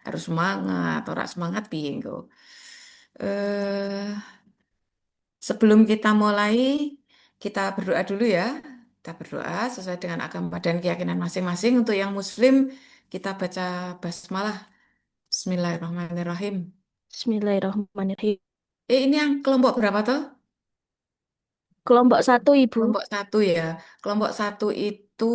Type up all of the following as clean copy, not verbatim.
harus semangat, ora semangat piye engko. Eh, Sebelum kita mulai, kita berdoa dulu ya. Kita berdoa sesuai dengan agama dan keyakinan masing-masing. Untuk yang Muslim, kita baca basmalah. Bismillahirrahmanirrahim. Bismillahirrahmanirrahim. Ini yang kelompok berapa tuh? Kelompok satu, Ibu. Kelompok satu ya. Kelompok satu itu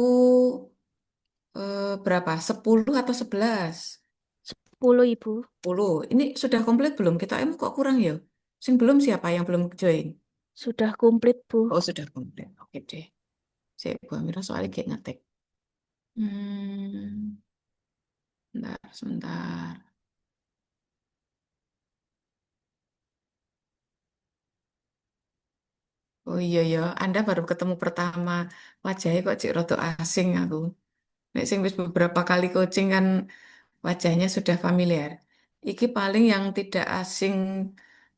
berapa? 10 atau 11? 10, Ibu. 10. Ini sudah komplit belum? Kita emang kok kurang ya? Sing belum siapa yang belum join? Sudah komplit, Bu. Oh, sudah komplit. Oke deh. Saya Bu Amira soalnya kayak ngetik. Hmm, Bentar, sebentar. Oh iya ya, Anda baru ketemu pertama. Wajahnya kok cik rada asing aku. Nek sing wis beberapa kali coaching kan wajahnya sudah familiar. Iki paling yang tidak asing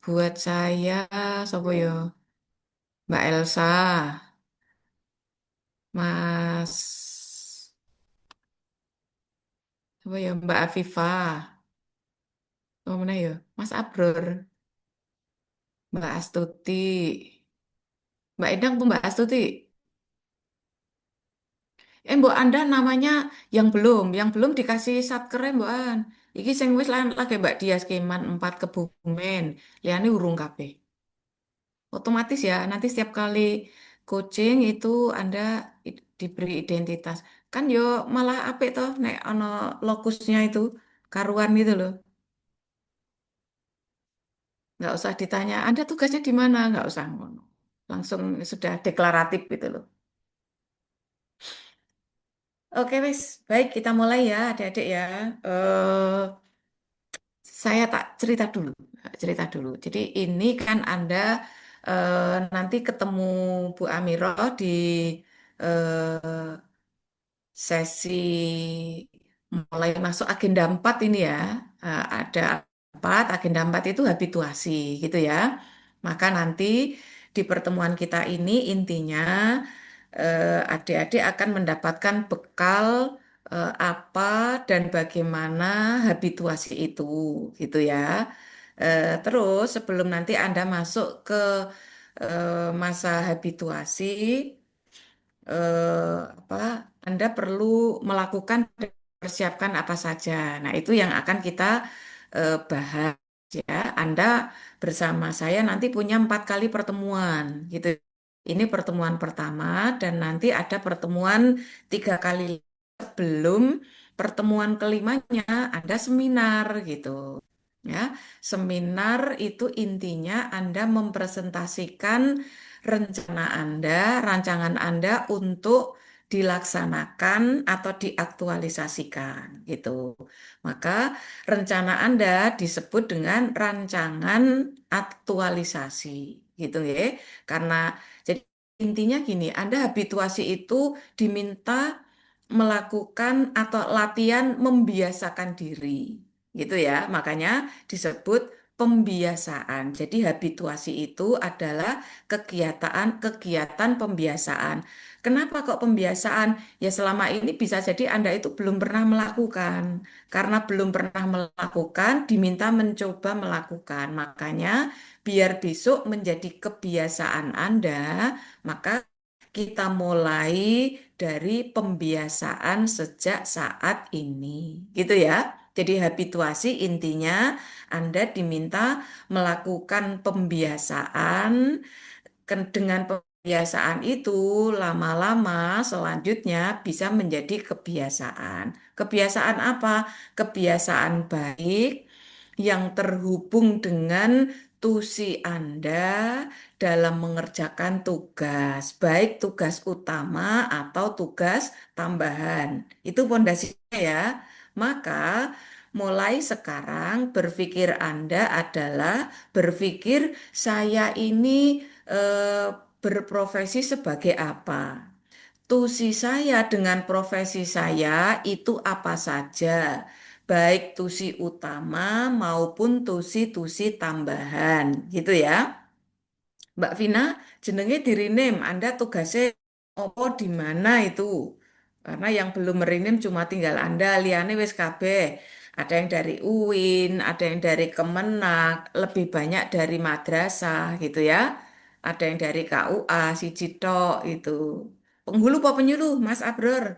buat saya, sapa yo? Mbak Elsa, Mas, sapa yo? Mbak Afifah, oh mana yo? Mas Abror, Mbak Astuti, Mbak Endang tuh Mbak Astuti. Mbok Anda namanya yang belum dikasih satker Mbok An. Iki sing wis lagi Mbak Dias Keman 4 Kebumen. Liane urung kabeh. Otomatis ya, nanti setiap kali coaching itu Anda diberi identitas. Kan yo malah apik toh nek ono lokusnya itu karuan gitu loh. Nggak usah ditanya, Anda tugasnya di mana? Nggak usah ngono. Langsung sudah deklaratif gitu loh. Oke, wis. Baik, kita mulai ya, adik-adik ya. Eh Saya tak cerita dulu, cerita dulu. Jadi ini kan Anda nanti ketemu Bu Amiro di eh, sesi mulai masuk agenda 4 ini ya. Ada 4, agenda 4 itu habituasi gitu ya. Maka nanti di pertemuan kita ini intinya adik-adik akan mendapatkan bekal apa dan bagaimana habituasi itu gitu ya. Terus sebelum nanti Anda masuk ke masa habituasi, apa Anda perlu melakukan dan persiapkan apa saja. Nah, itu yang akan kita bahas ya. Anda bersama saya nanti punya 4 kali pertemuan gitu. Ini pertemuan pertama dan nanti ada pertemuan 3 kali sebelum pertemuan kelimanya ada seminar gitu. Ya, seminar itu intinya Anda mempresentasikan rencana Anda, rancangan Anda untuk dilaksanakan atau diaktualisasikan gitu. Maka rencana Anda disebut dengan rancangan aktualisasi gitu ya. Karena jadi intinya gini, Anda habituasi itu diminta melakukan atau latihan membiasakan diri gitu ya. Makanya disebut pembiasaan. Jadi habituasi itu adalah kegiatan pembiasaan. Kenapa kok pembiasaan? Ya selama ini bisa jadi Anda itu belum pernah melakukan. Karena belum pernah melakukan, diminta mencoba melakukan. Makanya biar besok menjadi kebiasaan Anda, maka kita mulai dari pembiasaan sejak saat ini. Gitu ya. Jadi habituasi intinya Anda diminta melakukan pembiasaan dengan pembiasaan itu lama-lama selanjutnya bisa menjadi kebiasaan. Kebiasaan apa? Kebiasaan baik yang terhubung dengan tusi Anda dalam mengerjakan tugas, baik tugas utama atau tugas tambahan. Itu pondasinya ya. Maka mulai sekarang berpikir Anda adalah berpikir saya ini berprofesi sebagai apa? Tusi saya dengan profesi saya itu apa saja, baik tusi utama maupun tusi-tusi tambahan, gitu ya. Mbak Vina, jenenge di-rename, Anda tugasnya apa di mana itu? Karena yang belum merename cuma tinggal Anda, liane wis kabeh. Ada yang dari UIN, ada yang dari Kemenak, lebih banyak dari madrasah gitu ya. Ada yang dari KUA, si Cito itu. Penghulu apa penyuluh, Mas Abror?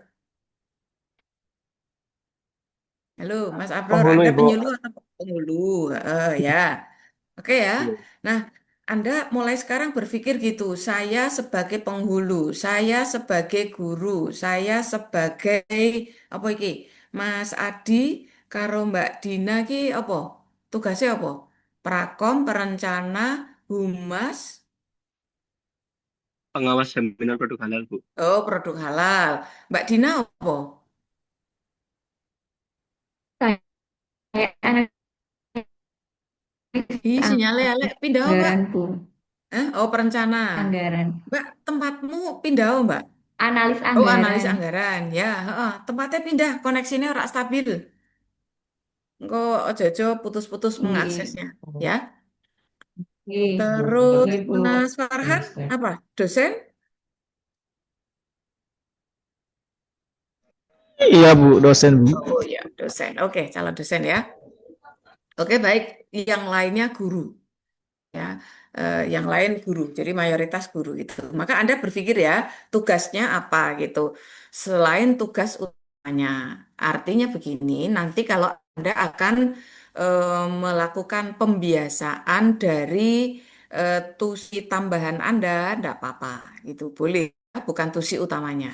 Halo, Mas Abror, Penghulu Anda Ibu. penyuluh atau penghulu? Ya, oke ya. Iya. Nah, Anda mulai sekarang berpikir gitu. Saya sebagai penghulu, saya sebagai guru, saya sebagai apa iki? Mas Adi karo Mbak Dina ki apa? Tugasnya apa? Prakom, perencana, humas, Pengawas jaminan produk halal, Bu. oh produk halal. Mbak Dina apa? Kayak analis Ih, sinyalnya elek pindah, oh, Mbak. anggaran, Bu. Oh, perencana. Anggaran. Mbak, tempatmu pindah, oh, Mbak. Analis Oh, analis anggaran. anggaran. Ya, heeh. Tempatnya pindah, koneksinya ora stabil. Engkau ojo-ojo putus-putus Iya. mengaksesnya. Ya. Oke, Terus oke, Bu. Mas Farhan, apa? Dosen? Iya Bu, dosen Bu. Oh ya, dosen. Oke, calon dosen ya. Oke, baik. Yang lainnya guru. Ya, yang lain guru. Jadi mayoritas guru gitu. Maka Anda berpikir ya, tugasnya apa gitu. Selain tugas utamanya. Artinya begini, nanti kalau Anda akan melakukan pembiasaan dari tusi tambahan Anda, enggak apa-apa gitu. Boleh, bukan tusi utamanya.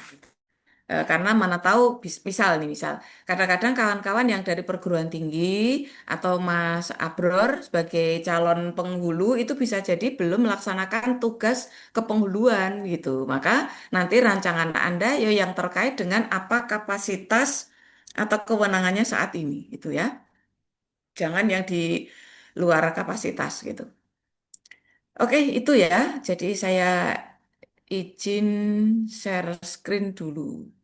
Karena mana tahu misal nih misal kadang-kadang kawan-kawan yang dari perguruan tinggi atau Mas Abror sebagai calon penghulu itu bisa jadi belum melaksanakan tugas kepenghuluan gitu. Maka nanti rancangan Anda ya yang terkait dengan apa kapasitas atau kewenangannya saat ini gitu ya. Jangan yang di luar kapasitas gitu. Oke, itu ya. Jadi saya izin share screen dulu.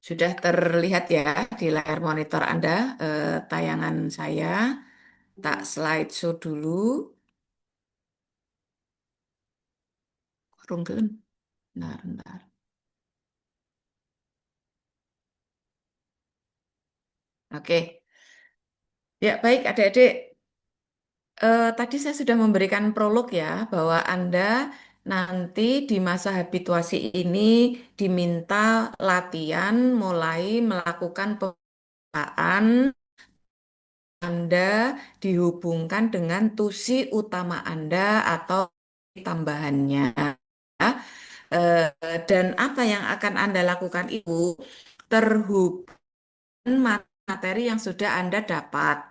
Sudah terlihat ya di layar monitor Anda tayangan saya. Tak slideshow dulu. Kurung gelem. Bentar, bentar. Oke. Ya, baik adik-adik. Tadi saya sudah memberikan prolog ya bahwa Anda nanti di masa habituasi ini diminta latihan mulai melakukan pembukaan Anda dihubungkan dengan tusi utama Anda atau tambahannya. Dan apa yang akan Anda lakukan itu terhubung materi yang sudah Anda dapat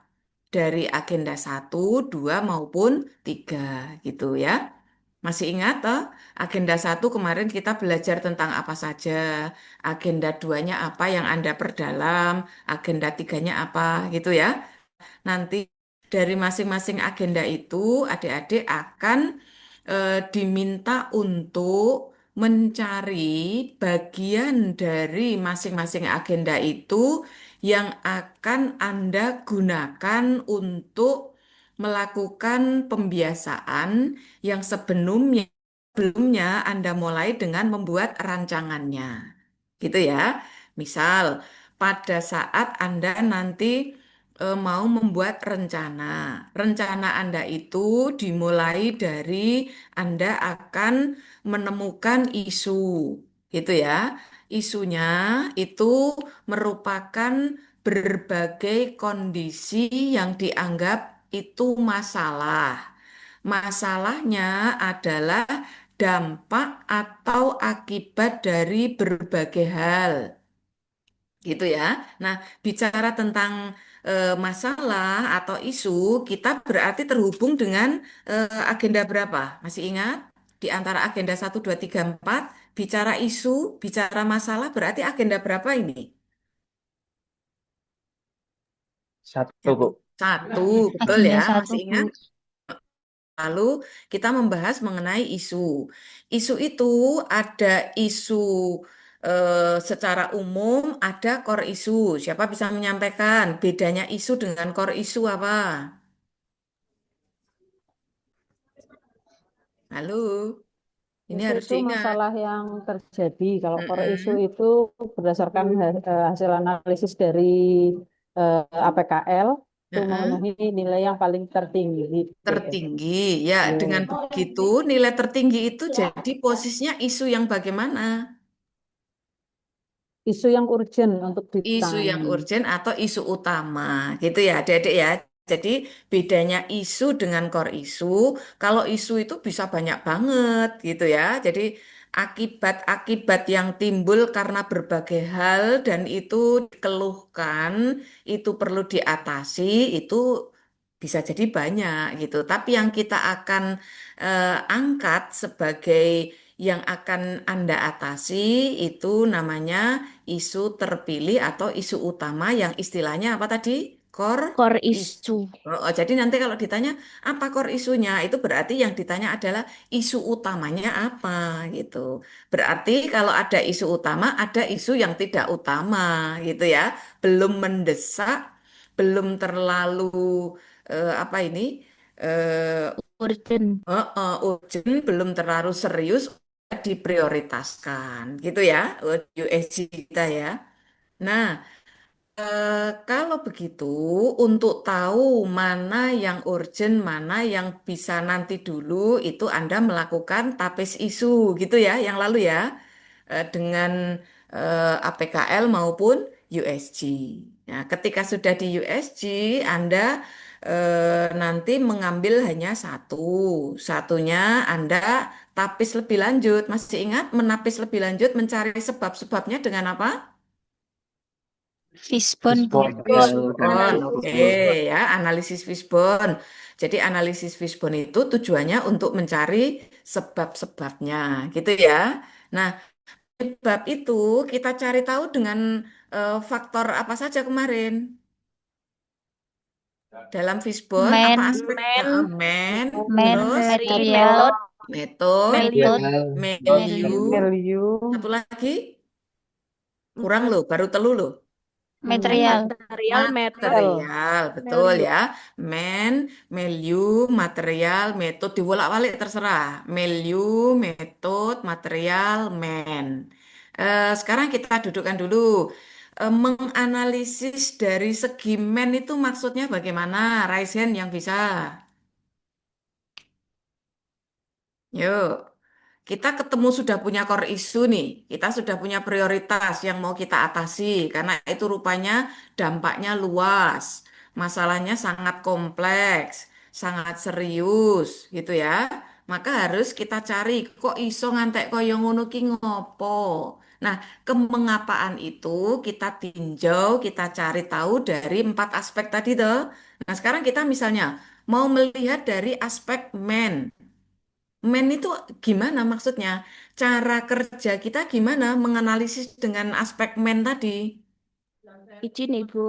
dari agenda satu, 2 maupun 3 gitu ya. Masih ingat toh? Agenda satu kemarin kita belajar tentang apa saja, agenda duanya apa yang Anda perdalam, agenda tiganya apa gitu ya. Nanti dari masing-masing agenda itu adik-adik akan diminta untuk mencari bagian dari masing-masing agenda itu yang akan Anda gunakan untuk melakukan pembiasaan yang sebelumnya Anda mulai dengan membuat rancangannya. Gitu ya. Misal, pada saat Anda nanti mau membuat rencana. Rencana Anda itu dimulai dari Anda akan menemukan isu, gitu ya. Isunya itu merupakan berbagai kondisi yang dianggap itu masalah. Masalahnya adalah dampak atau akibat dari berbagai hal. Gitu ya. Nah, bicara tentang masalah atau isu, kita berarti terhubung dengan agenda berapa? Masih ingat? Di antara agenda satu 2 3 4 bicara isu, bicara masalah, berarti agenda berapa ini? Satu, Satu. Bu. Satu, betul Agenda ya, satu, masih Bu. ingat? Lalu kita membahas mengenai isu. Isu itu ada isu secara umum, ada core isu. Siapa bisa menyampaikan bedanya isu dengan core isu apa? Halo, Ini Isu harus itu diingat. masalah yang terjadi. Kalau core isu Mm-mm. itu berdasarkan hasil analisis dari APKL itu Heeh. memenuhi nilai yang paling tertinggi. Gitu. Tertinggi. Ya, dengan Ya. begitu nilai tertinggi itu jadi posisinya isu yang bagaimana? Isu yang urgent untuk Isu yang ditangani. urgent atau isu utama gitu ya adik-adik ya. Jadi bedanya isu dengan core isu, kalau isu itu bisa banyak banget gitu ya. Jadi akibat-akibat yang timbul karena berbagai hal dan itu dikeluhkan, itu perlu diatasi, itu bisa jadi banyak gitu. Tapi yang kita akan angkat sebagai yang akan Anda atasi itu namanya isu terpilih atau isu utama yang istilahnya apa tadi? Core Core isu. issue. Jadi nanti kalau ditanya apa core isunya, itu berarti yang ditanya adalah isu utamanya apa gitu. Berarti kalau ada isu utama, ada isu yang tidak utama gitu ya. Belum mendesak, belum terlalu apa ini? Urgent. Urgent, belum terlalu serius, diprioritaskan gitu ya, USG kita ya. Nah, kalau begitu, untuk tahu mana yang urgent, mana yang bisa nanti dulu, itu Anda melakukan tapis isu gitu ya, yang lalu ya, dengan APKL maupun USG. Nah, ketika sudah di USG, Anda nanti mengambil hanya satu. Satunya Anda tapis lebih lanjut. Masih ingat menapis lebih lanjut, mencari sebab-sebabnya dengan apa? Fishbone, Bu. Fishbone dan Fishbone, oke fishbone. ya, analisis fishbone. Jadi analisis fishbone itu tujuannya untuk mencari sebab-sebabnya, gitu ya. Nah, sebab itu kita cari tahu dengan faktor apa saja kemarin dalam fishbone, apa Man, aspeknya? Man, man, terus material, Method, metode, method, value, Material, value, value, Value, satu lagi kurang loh, baru telu loh. man, material. material, method, Material, betul value. ya. Man, value, material, metode, dibolak-balik terserah. Value, metode, material, man. Sekarang kita dudukkan dulu. Menganalisis dari segi man itu maksudnya bagaimana? Raise hand yang bisa. Yuk. Kita ketemu sudah punya core issue nih, kita sudah punya prioritas yang mau kita atasi karena itu rupanya dampaknya luas, masalahnya sangat kompleks, sangat serius gitu ya. Maka harus kita cari kok iso ngantek koyo ngono ki ngopo. Nah, kemengapaan itu kita tinjau, kita cari tahu dari empat aspek tadi toh. Nah, sekarang kita misalnya mau melihat dari aspek man. Men itu gimana maksudnya? Cara kerja kita gimana menganalisis dengan aspek men tadi? Izin Ibu,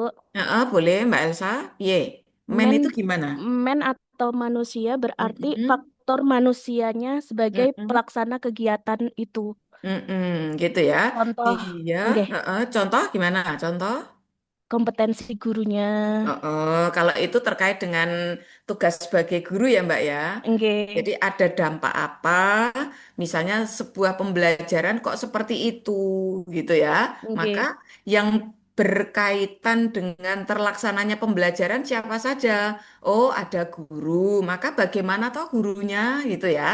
Boleh Mbak Elsa? Ye. Men man, itu gimana? man atau manusia berarti Mm-mm. faktor manusianya sebagai Mm-mm. pelaksana kegiatan itu. Mm-mm. Gitu ya. Contoh, Dia, nggih, contoh gimana? Contoh? kompetensi gurunya, Kalau itu terkait dengan tugas sebagai guru ya Mbak ya. nggih, Jadi ada dampak apa, misalnya sebuah pembelajaran kok seperti itu gitu ya. Maka nggih, yang berkaitan dengan terlaksananya pembelajaran siapa saja? Oh, ada guru. Maka bagaimana toh gurunya gitu ya?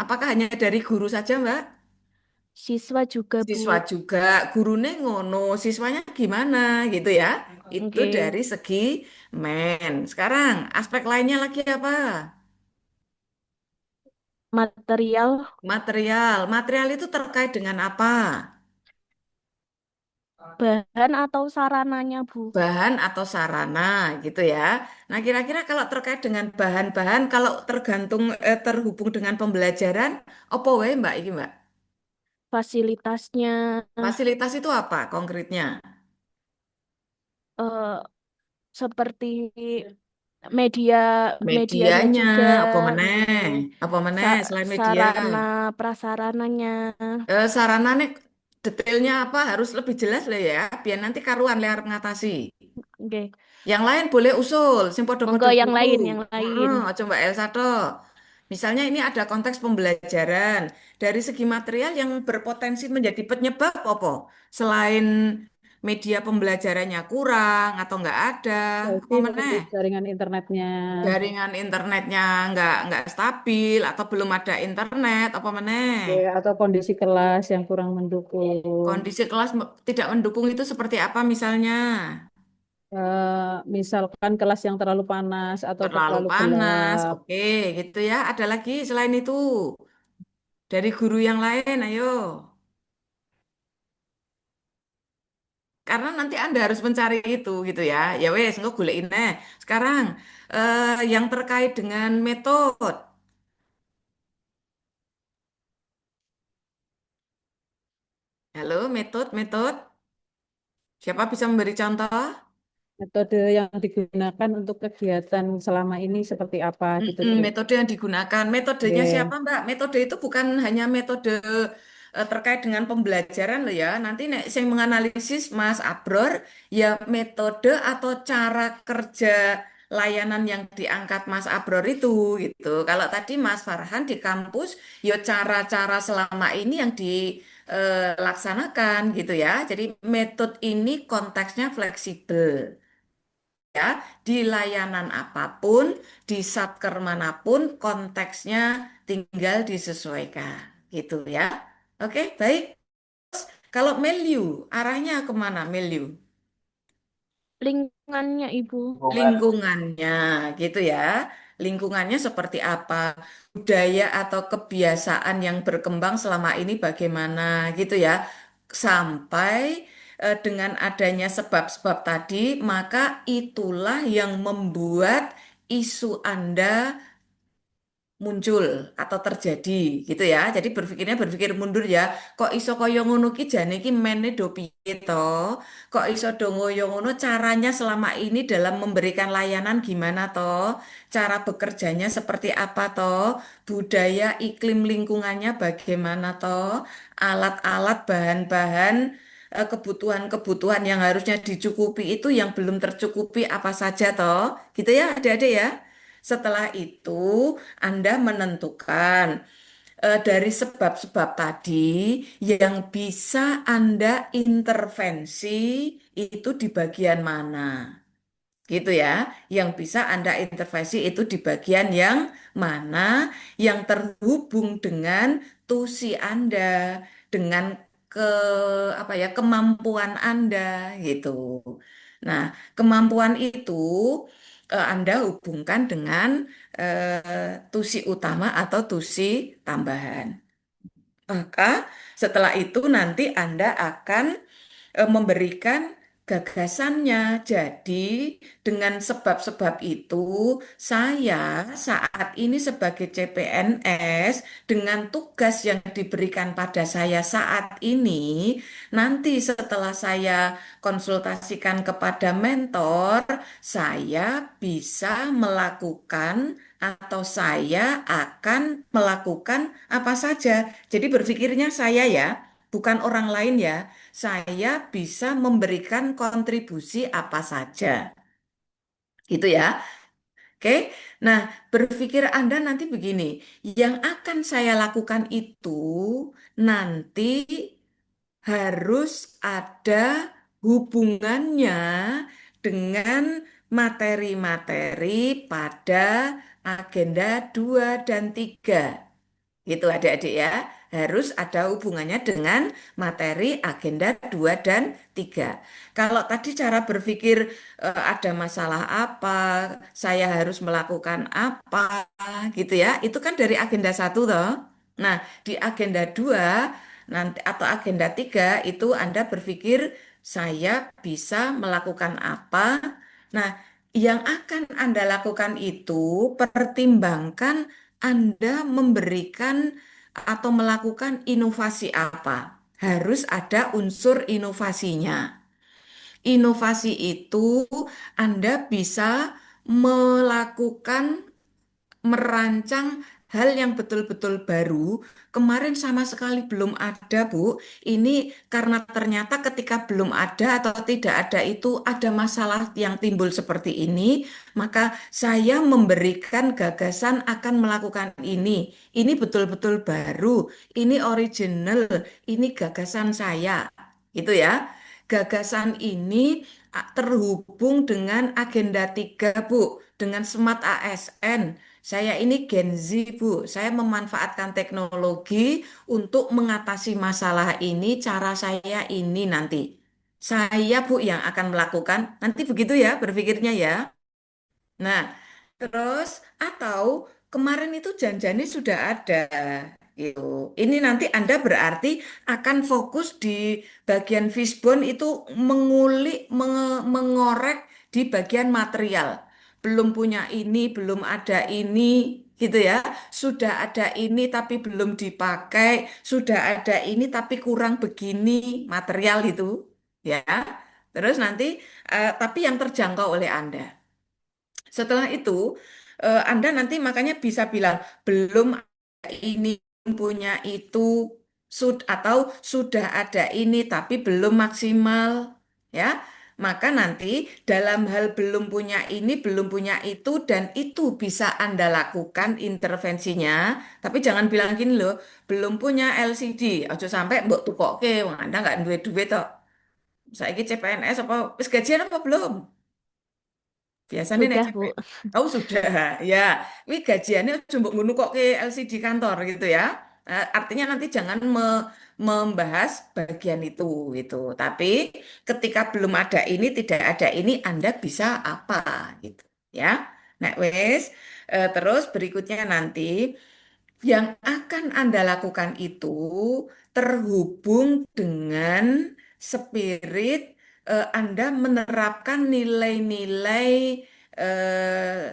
Apakah hanya dari guru saja, Mbak? siswa juga Bu, Siswa juga, gurunya ngono, siswanya gimana gitu ya? Itu nggih, dari segi men. Sekarang aspek lainnya lagi apa? material, Material. Material itu terkait dengan apa? bahan atau sarananya Bu, Bahan atau sarana gitu ya. Nah, kira-kira kalau terkait dengan bahan-bahan, kalau tergantung terhubung dengan pembelajaran, apa wae Mbak ini Mbak? fasilitasnya, Fasilitas itu apa konkretnya? eh, seperti media medianya Medianya, juga, apa meneh? nggih, Apa meneh selain media? sarana prasarananya, Sarana nih detailnya apa harus lebih jelas lah ya, biar nanti karuan liar mengatasi. nggih. Yang lain boleh usul, sing podo-podo Monggo yang guru. lain, yang lain. Coba Elsa toh. Misalnya ini ada konteks pembelajaran. Dari segi material yang berpotensi menjadi penyebab apa? Selain media pembelajarannya kurang atau nggak ada, Berarti apa meneh? menurut jaringan internetnya. Jaringan internetnya nggak stabil atau belum ada internet, apa meneh? Ya, atau kondisi kelas yang kurang mendukung. Kondisi kelas tidak mendukung itu seperti apa misalnya? Misalkan kelas yang terlalu panas atau Terlalu terlalu panas, gelap. oke, gitu ya. Ada lagi selain itu dari guru yang lain, ayo. Karena nanti Anda harus mencari itu gitu ya. Ya wes, engko golekin neh. Sekarang yang terkait dengan metode. Halo, metode. Siapa bisa memberi contoh? Metode yang digunakan untuk kegiatan selama ini seperti apa gitu, Mm-mm, Bu. metode yang digunakan. Metodenya Oke. siapa, Mbak? Metode itu bukan hanya metode terkait dengan pembelajaran loh ya. Nanti nek saya menganalisis Mas Abror, ya metode atau cara kerja layanan yang diangkat Mas Abror itu gitu. Kalau tadi Mas Farhan di kampus, ya cara-cara selama ini yang dilaksanakan gitu ya. Jadi metode ini konteksnya fleksibel ya, di layanan apapun, di satker manapun, konteksnya tinggal disesuaikan, gitu ya. Oke, baik. Kalau Meliu, arahnya kemana Meliu? Lingkungannya, Ibu. Lingkungannya, gitu ya. Lingkungannya seperti apa? Budaya atau kebiasaan yang berkembang selama ini bagaimana, gitu ya. Sampai dengan adanya sebab-sebab tadi, maka itulah yang membuat isu Anda muncul atau terjadi gitu ya. Jadi berpikir mundur ya. Kok iso kaya ngono ki jane ki mene do piye to? Kok iso do ngoyo ngono caranya selama ini dalam memberikan layanan gimana to? Cara bekerjanya seperti apa to? Budaya iklim lingkungannya bagaimana to? Alat-alat bahan-bahan kebutuhan-kebutuhan yang harusnya dicukupi itu yang belum tercukupi apa saja toh? Gitu ya, adik-adik ya. Setelah itu anda menentukan dari sebab-sebab tadi yang bisa Anda intervensi itu di bagian mana. Gitu ya, yang bisa Anda intervensi itu di bagian yang mana yang terhubung dengan tusi Anda, dengan ke apa ya kemampuan Anda gitu. Nah, kemampuan itu Anda hubungkan dengan tusi utama atau tusi tambahan. Maka setelah itu nanti Anda akan memberikan gagasannya. Jadi, dengan sebab-sebab itu, saya saat ini sebagai CPNS, dengan tugas yang diberikan pada saya saat ini, nanti setelah saya konsultasikan kepada mentor, saya bisa melakukan atau saya akan melakukan apa saja. Jadi berpikirnya saya ya, bukan orang lain ya. Saya bisa memberikan kontribusi apa saja. Gitu ya. Oke. Nah, berpikir Anda nanti begini, yang akan saya lakukan itu nanti harus ada hubungannya dengan materi-materi pada agenda 2 dan 3. Gitu adik-adik ya. Harus ada hubungannya dengan materi agenda 2 dan 3. Kalau tadi cara berpikir ada masalah apa, saya harus melakukan apa gitu ya. Itu kan dari agenda 1 toh. Nah, di agenda 2 nanti atau agenda 3 itu Anda berpikir saya bisa melakukan apa. Nah, yang akan Anda lakukan itu pertimbangkan anda memberikan atau melakukan inovasi apa? Harus ada unsur inovasinya. Inovasi itu Anda bisa melakukan, merancang hal yang betul-betul baru, kemarin sama sekali belum ada, Bu. Ini karena ternyata ketika belum ada atau tidak ada itu ada masalah yang timbul seperti ini, maka saya memberikan gagasan akan melakukan ini. Ini betul-betul baru, ini original, ini gagasan saya. Gitu ya. Gagasan ini terhubung dengan agenda 3, Bu, dengan Smart ASN. Saya ini Gen Z, Bu. Saya memanfaatkan teknologi untuk mengatasi masalah ini. Cara saya ini nanti. Saya, Bu, yang akan melakukan. Nanti begitu ya berpikirnya ya. Nah, terus atau kemarin itu janjinya sudah ada gitu. Ini nanti Anda berarti akan fokus di bagian fishbone itu mengulik, mengorek di bagian material. Belum punya ini, belum ada ini, gitu ya. Sudah ada ini tapi belum dipakai, sudah ada ini tapi kurang begini material itu, ya. Terus nanti, tapi yang terjangkau oleh Anda. Setelah itu, Anda nanti makanya bisa bilang, belum ada ini, belum punya itu, atau sudah ada ini, tapi belum maksimal. Ya, maka nanti dalam hal belum punya ini, belum punya itu, dan itu bisa Anda lakukan intervensinya. Tapi jangan bilang gini loh, belum punya LCD. Ojo sampai mbok tukoke, wong Anda nggak duit-duit toh. Saiki CPNS apa, wis gajian apa belum? Biasanya nek Sudah, Bu. CPNS. Oh sudah, ya. Ini gajiannya cuma ngunu kok ke LCD kantor gitu ya. Artinya nanti jangan membahas bagian itu gitu. Tapi ketika belum ada ini, tidak ada ini, Anda bisa apa gitu ya. Nah, wes. Terus berikutnya nanti yang akan Anda lakukan itu terhubung dengan spirit Anda menerapkan nilai-nilai eh,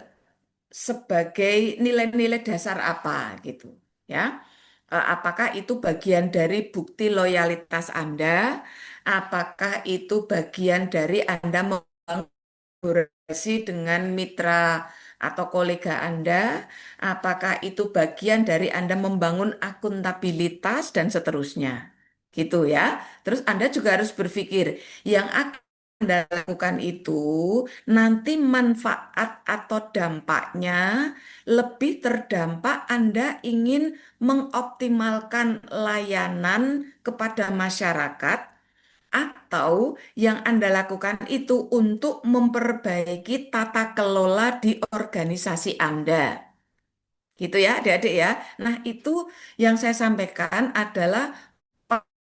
sebagai nilai-nilai dasar apa gitu ya. Apakah itu bagian dari bukti loyalitas Anda? Apakah itu bagian dari Anda membangun kolaborasi dengan mitra atau kolega Anda? Apakah itu bagian dari Anda membangun akuntabilitas dan seterusnya? Gitu ya. Terus Anda juga harus berpikir yang akan Anda lakukan itu nanti manfaat atau dampaknya lebih terdampak Anda ingin mengoptimalkan layanan kepada masyarakat atau yang Anda lakukan itu untuk memperbaiki tata kelola di organisasi Anda. Gitu ya, adik-adik ya. Nah, itu yang saya sampaikan adalah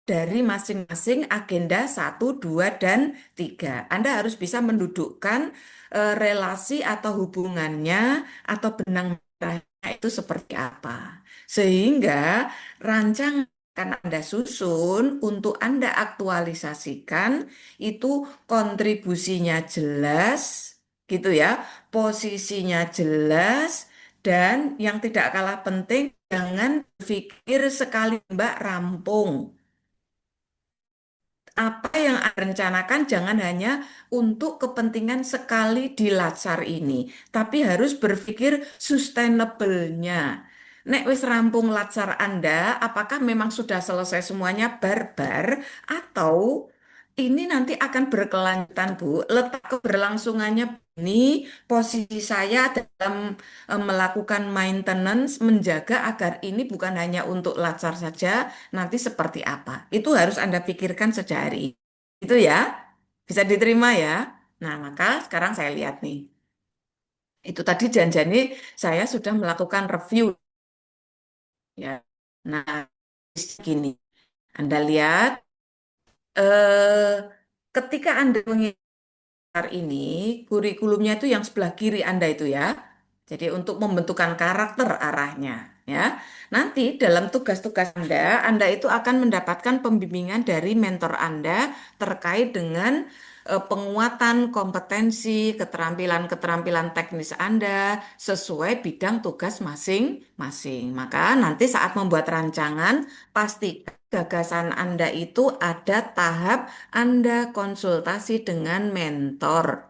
dari masing-masing agenda 1, 2, dan 3. Anda harus bisa mendudukkan relasi atau hubungannya atau benang merahnya itu seperti apa. Sehingga rancangan akan Anda susun untuk Anda aktualisasikan itu kontribusinya jelas, gitu ya, posisinya jelas, dan yang tidak kalah penting jangan berpikir sekali Mbak rampung. Apa yang Anda rencanakan jangan hanya untuk kepentingan sekali di Latsar ini, tapi harus berpikir sustainable-nya. Nek wis rampung Latsar Anda, apakah memang sudah selesai semuanya barbar atau ini nanti akan berkelanjutan, Bu? Letak keberlangsungannya ini posisi saya dalam melakukan maintenance, menjaga agar ini bukan hanya untuk Latsar saja, nanti seperti apa? Itu harus Anda pikirkan sejari. Itu ya, bisa diterima ya. Nah, maka sekarang saya lihat nih. Itu tadi janjinya saya sudah melakukan review ya. Nah, gini, Anda lihat eh, ketika Anda ini kurikulumnya itu yang sebelah kiri Anda itu ya. Jadi untuk membentukkan karakter arahnya ya. Nanti dalam tugas-tugas Anda itu akan mendapatkan pembimbingan dari mentor Anda terkait dengan penguatan kompetensi, keterampilan-keterampilan teknis Anda sesuai bidang tugas masing-masing. Maka nanti saat membuat rancangan, pastikan gagasan Anda itu ada tahap Anda konsultasi dengan mentor.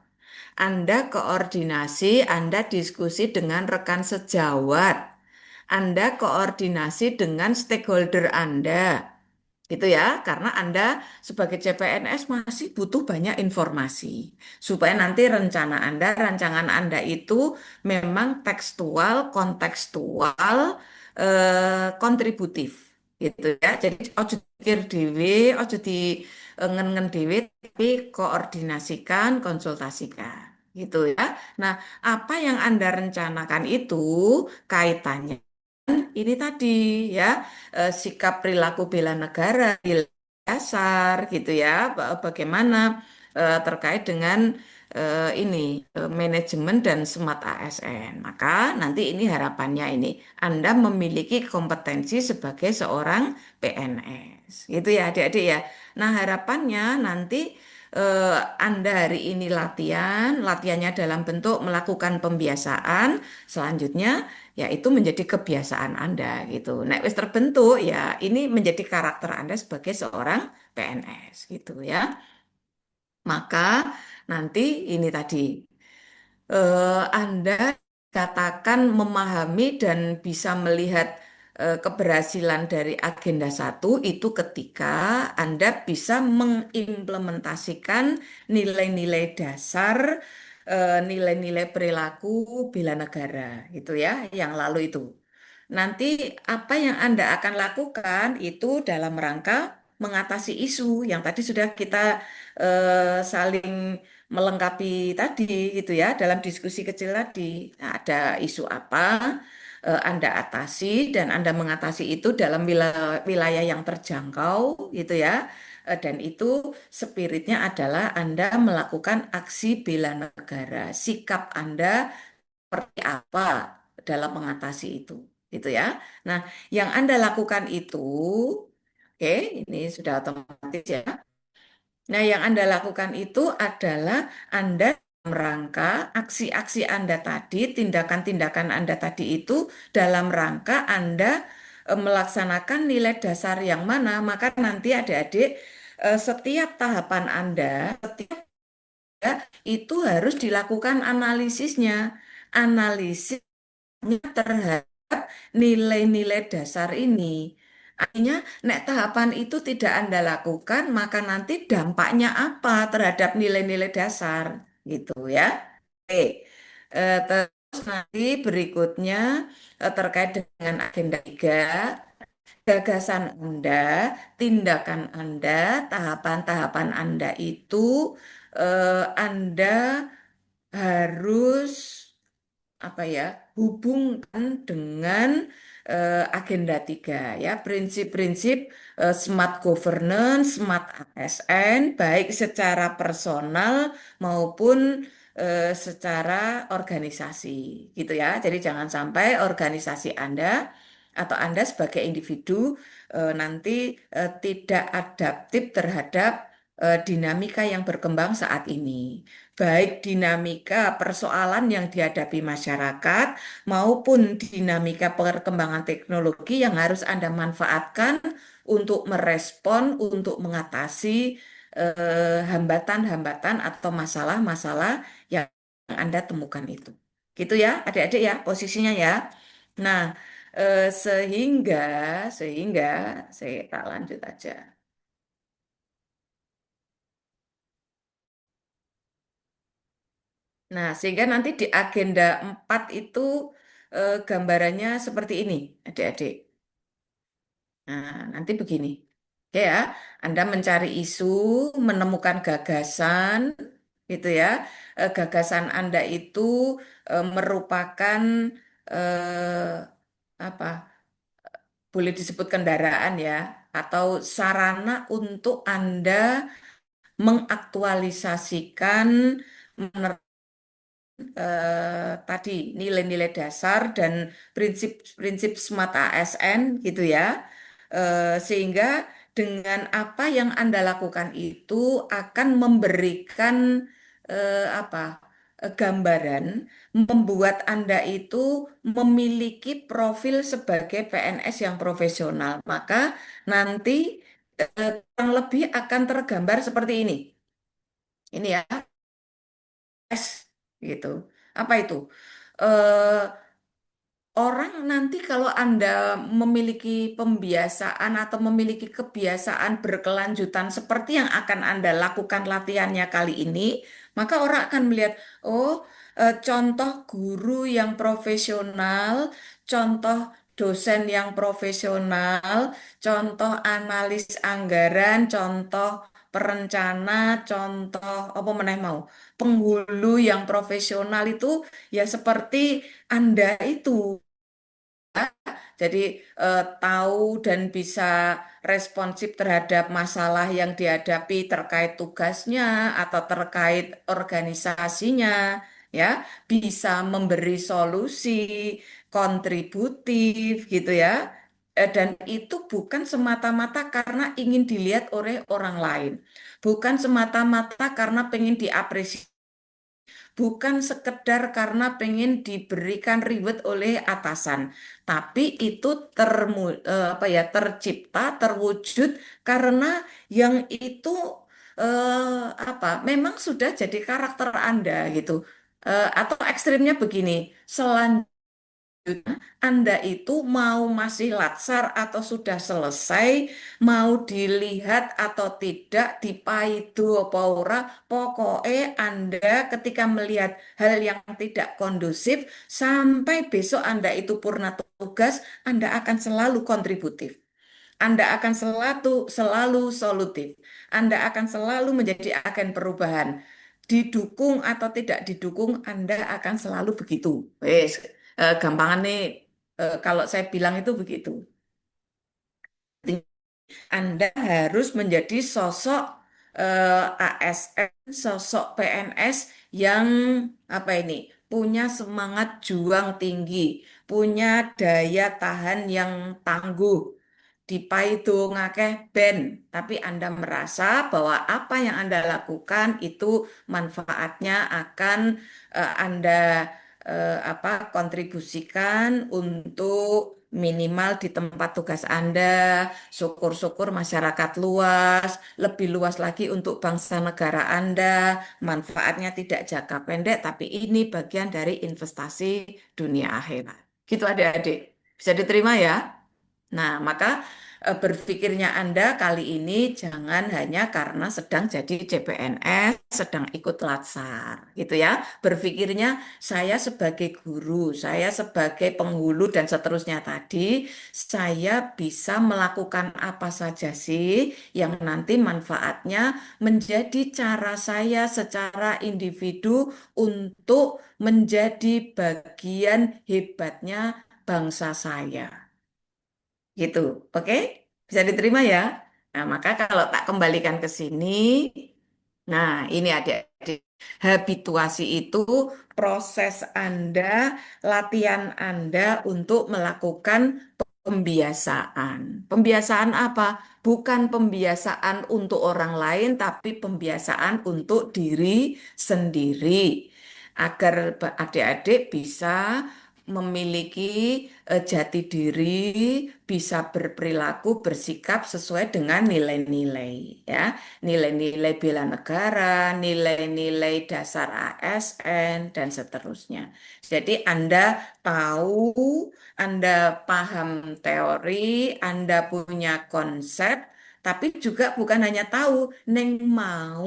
Anda koordinasi, Anda diskusi dengan rekan sejawat. Anda koordinasi dengan stakeholder Anda. Gitu ya, karena Anda sebagai CPNS masih butuh banyak informasi supaya nanti rancangan Anda itu memang tekstual, kontekstual, kontributif gitu ya. Jadi ojo pikir dhewe, ojo di ngen-ngen dhewe, tapi koordinasikan, konsultasikan gitu ya. Nah, apa yang Anda rencanakan itu kaitannya ini tadi ya, sikap perilaku bela negara di dasar gitu ya, bagaimana terkait dengan ini manajemen dan smart ASN. Maka nanti ini harapannya ini Anda memiliki kompetensi sebagai seorang PNS gitu ya adik-adik ya. Nah harapannya nanti Anda hari ini latihannya dalam bentuk melakukan pembiasaan, selanjutnya ya itu menjadi kebiasaan Anda gitu. Nah, wis terbentuk ya ini menjadi karakter Anda sebagai seorang PNS gitu ya. Maka nanti ini tadi Anda katakan memahami dan bisa melihat keberhasilan dari agenda 1 itu ketika Anda bisa mengimplementasikan nilai-nilai dasar, nilai-nilai perilaku bela negara gitu ya, yang lalu itu. Nanti apa yang Anda akan lakukan itu dalam rangka mengatasi isu yang tadi sudah kita saling melengkapi tadi gitu ya dalam diskusi kecil tadi. Nah, ada isu apa Anda atasi dan Anda mengatasi itu dalam wilayah yang terjangkau gitu ya. Dan itu spiritnya adalah Anda melakukan aksi bela negara. Sikap Anda seperti apa dalam mengatasi itu gitu ya. Nah, yang Anda lakukan itu oke, ini sudah otomatis ya. Nah, yang Anda lakukan itu adalah Anda dalam rangka aksi-aksi Anda tadi, tindakan-tindakan Anda tadi itu dalam rangka Anda melaksanakan nilai dasar yang mana, maka nanti adik-adik setiap tahapan Anda itu harus dilakukan analisisnya. Analisisnya terhadap nilai-nilai dasar ini. Artinya, nek tahapan itu tidak Anda lakukan, maka nanti dampaknya apa terhadap nilai-nilai dasar, gitu ya. Oke, terus nanti berikutnya terkait dengan agenda 3, gagasan Anda, tindakan Anda, tahapan-tahapan Anda itu Anda harus apa ya hubungkan dengan agenda 3 ya prinsip-prinsip smart governance, smart ASN baik secara personal maupun secara organisasi gitu ya. Jadi jangan sampai organisasi Anda atau Anda sebagai individu nanti tidak adaptif terhadap dinamika yang berkembang saat ini baik dinamika persoalan yang dihadapi masyarakat maupun dinamika perkembangan teknologi yang harus Anda manfaatkan untuk merespon, untuk mengatasi hambatan-hambatan atau masalah-masalah yang Anda temukan itu. Gitu ya, adik-adik ya, posisinya ya. Nah, sehingga saya tak lanjut aja. Nah, sehingga nanti di agenda 4 itu gambarannya seperti ini, adik-adik. Nah, nanti begini. Oke ya, Anda mencari isu, menemukan gagasan, gitu ya. Gagasan Anda itu merupakan apa? Boleh disebut kendaraan ya, atau sarana untuk Anda mengaktualisasikan tadi nilai-nilai dasar dan prinsip-prinsip smart ASN gitu ya. Sehingga dengan apa yang Anda lakukan itu akan memberikan apa gambaran membuat Anda itu memiliki profil sebagai PNS yang profesional. Maka nanti kurang lebih akan tergambar seperti ini. Ini ya, S gitu. Apa itu? Eh, orang nanti kalau Anda memiliki pembiasaan atau memiliki kebiasaan berkelanjutan seperti yang akan Anda lakukan latihannya kali ini, maka orang akan melihat, oh, contoh guru yang profesional, contoh dosen yang profesional, contoh analis anggaran, contoh perencana, contoh apa meneh mau, penghulu yang profesional itu ya seperti Anda itu. Jadi tahu dan bisa responsif terhadap masalah yang dihadapi terkait tugasnya atau terkait organisasinya, ya, bisa memberi solusi kontributif gitu ya. Dan itu bukan semata-mata karena ingin dilihat oleh orang lain, bukan semata-mata karena pengen diapresiasi, bukan sekedar karena pengen diberikan reward oleh atasan, tapi itu apa ya, tercipta, terwujud karena yang itu apa, memang sudah jadi karakter Anda gitu. Atau ekstrimnya begini, selanjutnya anda itu mau masih latsar atau sudah selesai, mau dilihat atau tidak, dipaidu apa ora, pokoknya Anda ketika melihat hal yang tidak kondusif, sampai besok Anda itu purna tugas, Anda akan selalu kontributif. Anda akan selalu solutif. Anda akan selalu menjadi agen perubahan. Didukung atau tidak didukung, Anda akan selalu begitu. Wes, gampangan nih, kalau saya bilang itu begitu. Anda harus menjadi sosok ASN, sosok PNS yang apa ini, punya semangat juang tinggi, punya daya tahan yang tangguh. Dipaido ngakeh ben, tapi Anda merasa bahwa apa yang Anda lakukan itu manfaatnya akan Anda apa, kontribusikan untuk minimal di tempat tugas Anda, syukur-syukur masyarakat luas, lebih luas lagi untuk bangsa negara Anda, manfaatnya tidak jangka pendek, tapi ini bagian dari investasi dunia akhirat. Gitu adik-adik, bisa diterima ya? Nah, maka berpikirnya Anda kali ini jangan hanya karena sedang jadi CPNS, sedang ikut latsar, gitu ya. Berpikirnya saya sebagai guru, saya sebagai penghulu dan seterusnya tadi, saya bisa melakukan apa saja sih yang nanti manfaatnya menjadi cara saya secara individu untuk menjadi bagian hebatnya bangsa saya. Gitu, oke? Bisa diterima ya? Nah, maka kalau tak kembalikan ke sini, nah ini adik-adik, habituasi itu proses Anda, latihan Anda untuk melakukan pembiasaan. Pembiasaan apa? Bukan pembiasaan untuk orang lain, tapi pembiasaan untuk diri sendiri. Agar adik-adik bisa memiliki jati diri, bisa berperilaku, bersikap sesuai dengan nilai-nilai, ya. Nilai-nilai bela negara, nilai-nilai dasar ASN, dan seterusnya. Jadi Anda tahu, Anda paham teori, Anda punya konsep, tapi juga bukan hanya tahu, neng mau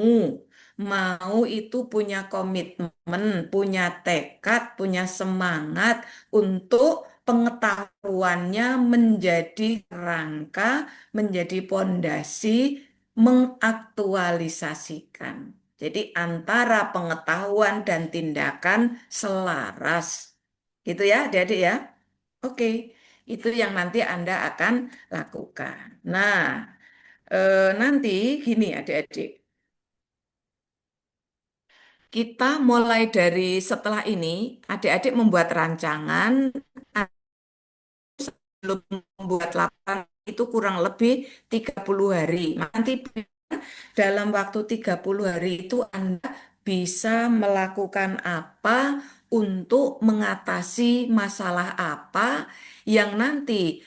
itu punya komitmen, punya tekad, punya semangat untuk pengetahuannya menjadi rangka, menjadi pondasi, mengaktualisasikan. Jadi antara pengetahuan dan tindakan selaras. Gitu ya, adik-adik ya. Oke, itu yang nanti Anda akan lakukan. Nah, nanti gini adik-adik. Kita mulai dari setelah ini, adik-adik membuat rancangan, belum membuat laporan itu kurang lebih 30 hari. Nanti dalam waktu 30 hari itu Anda bisa melakukan apa untuk mengatasi masalah apa yang nanti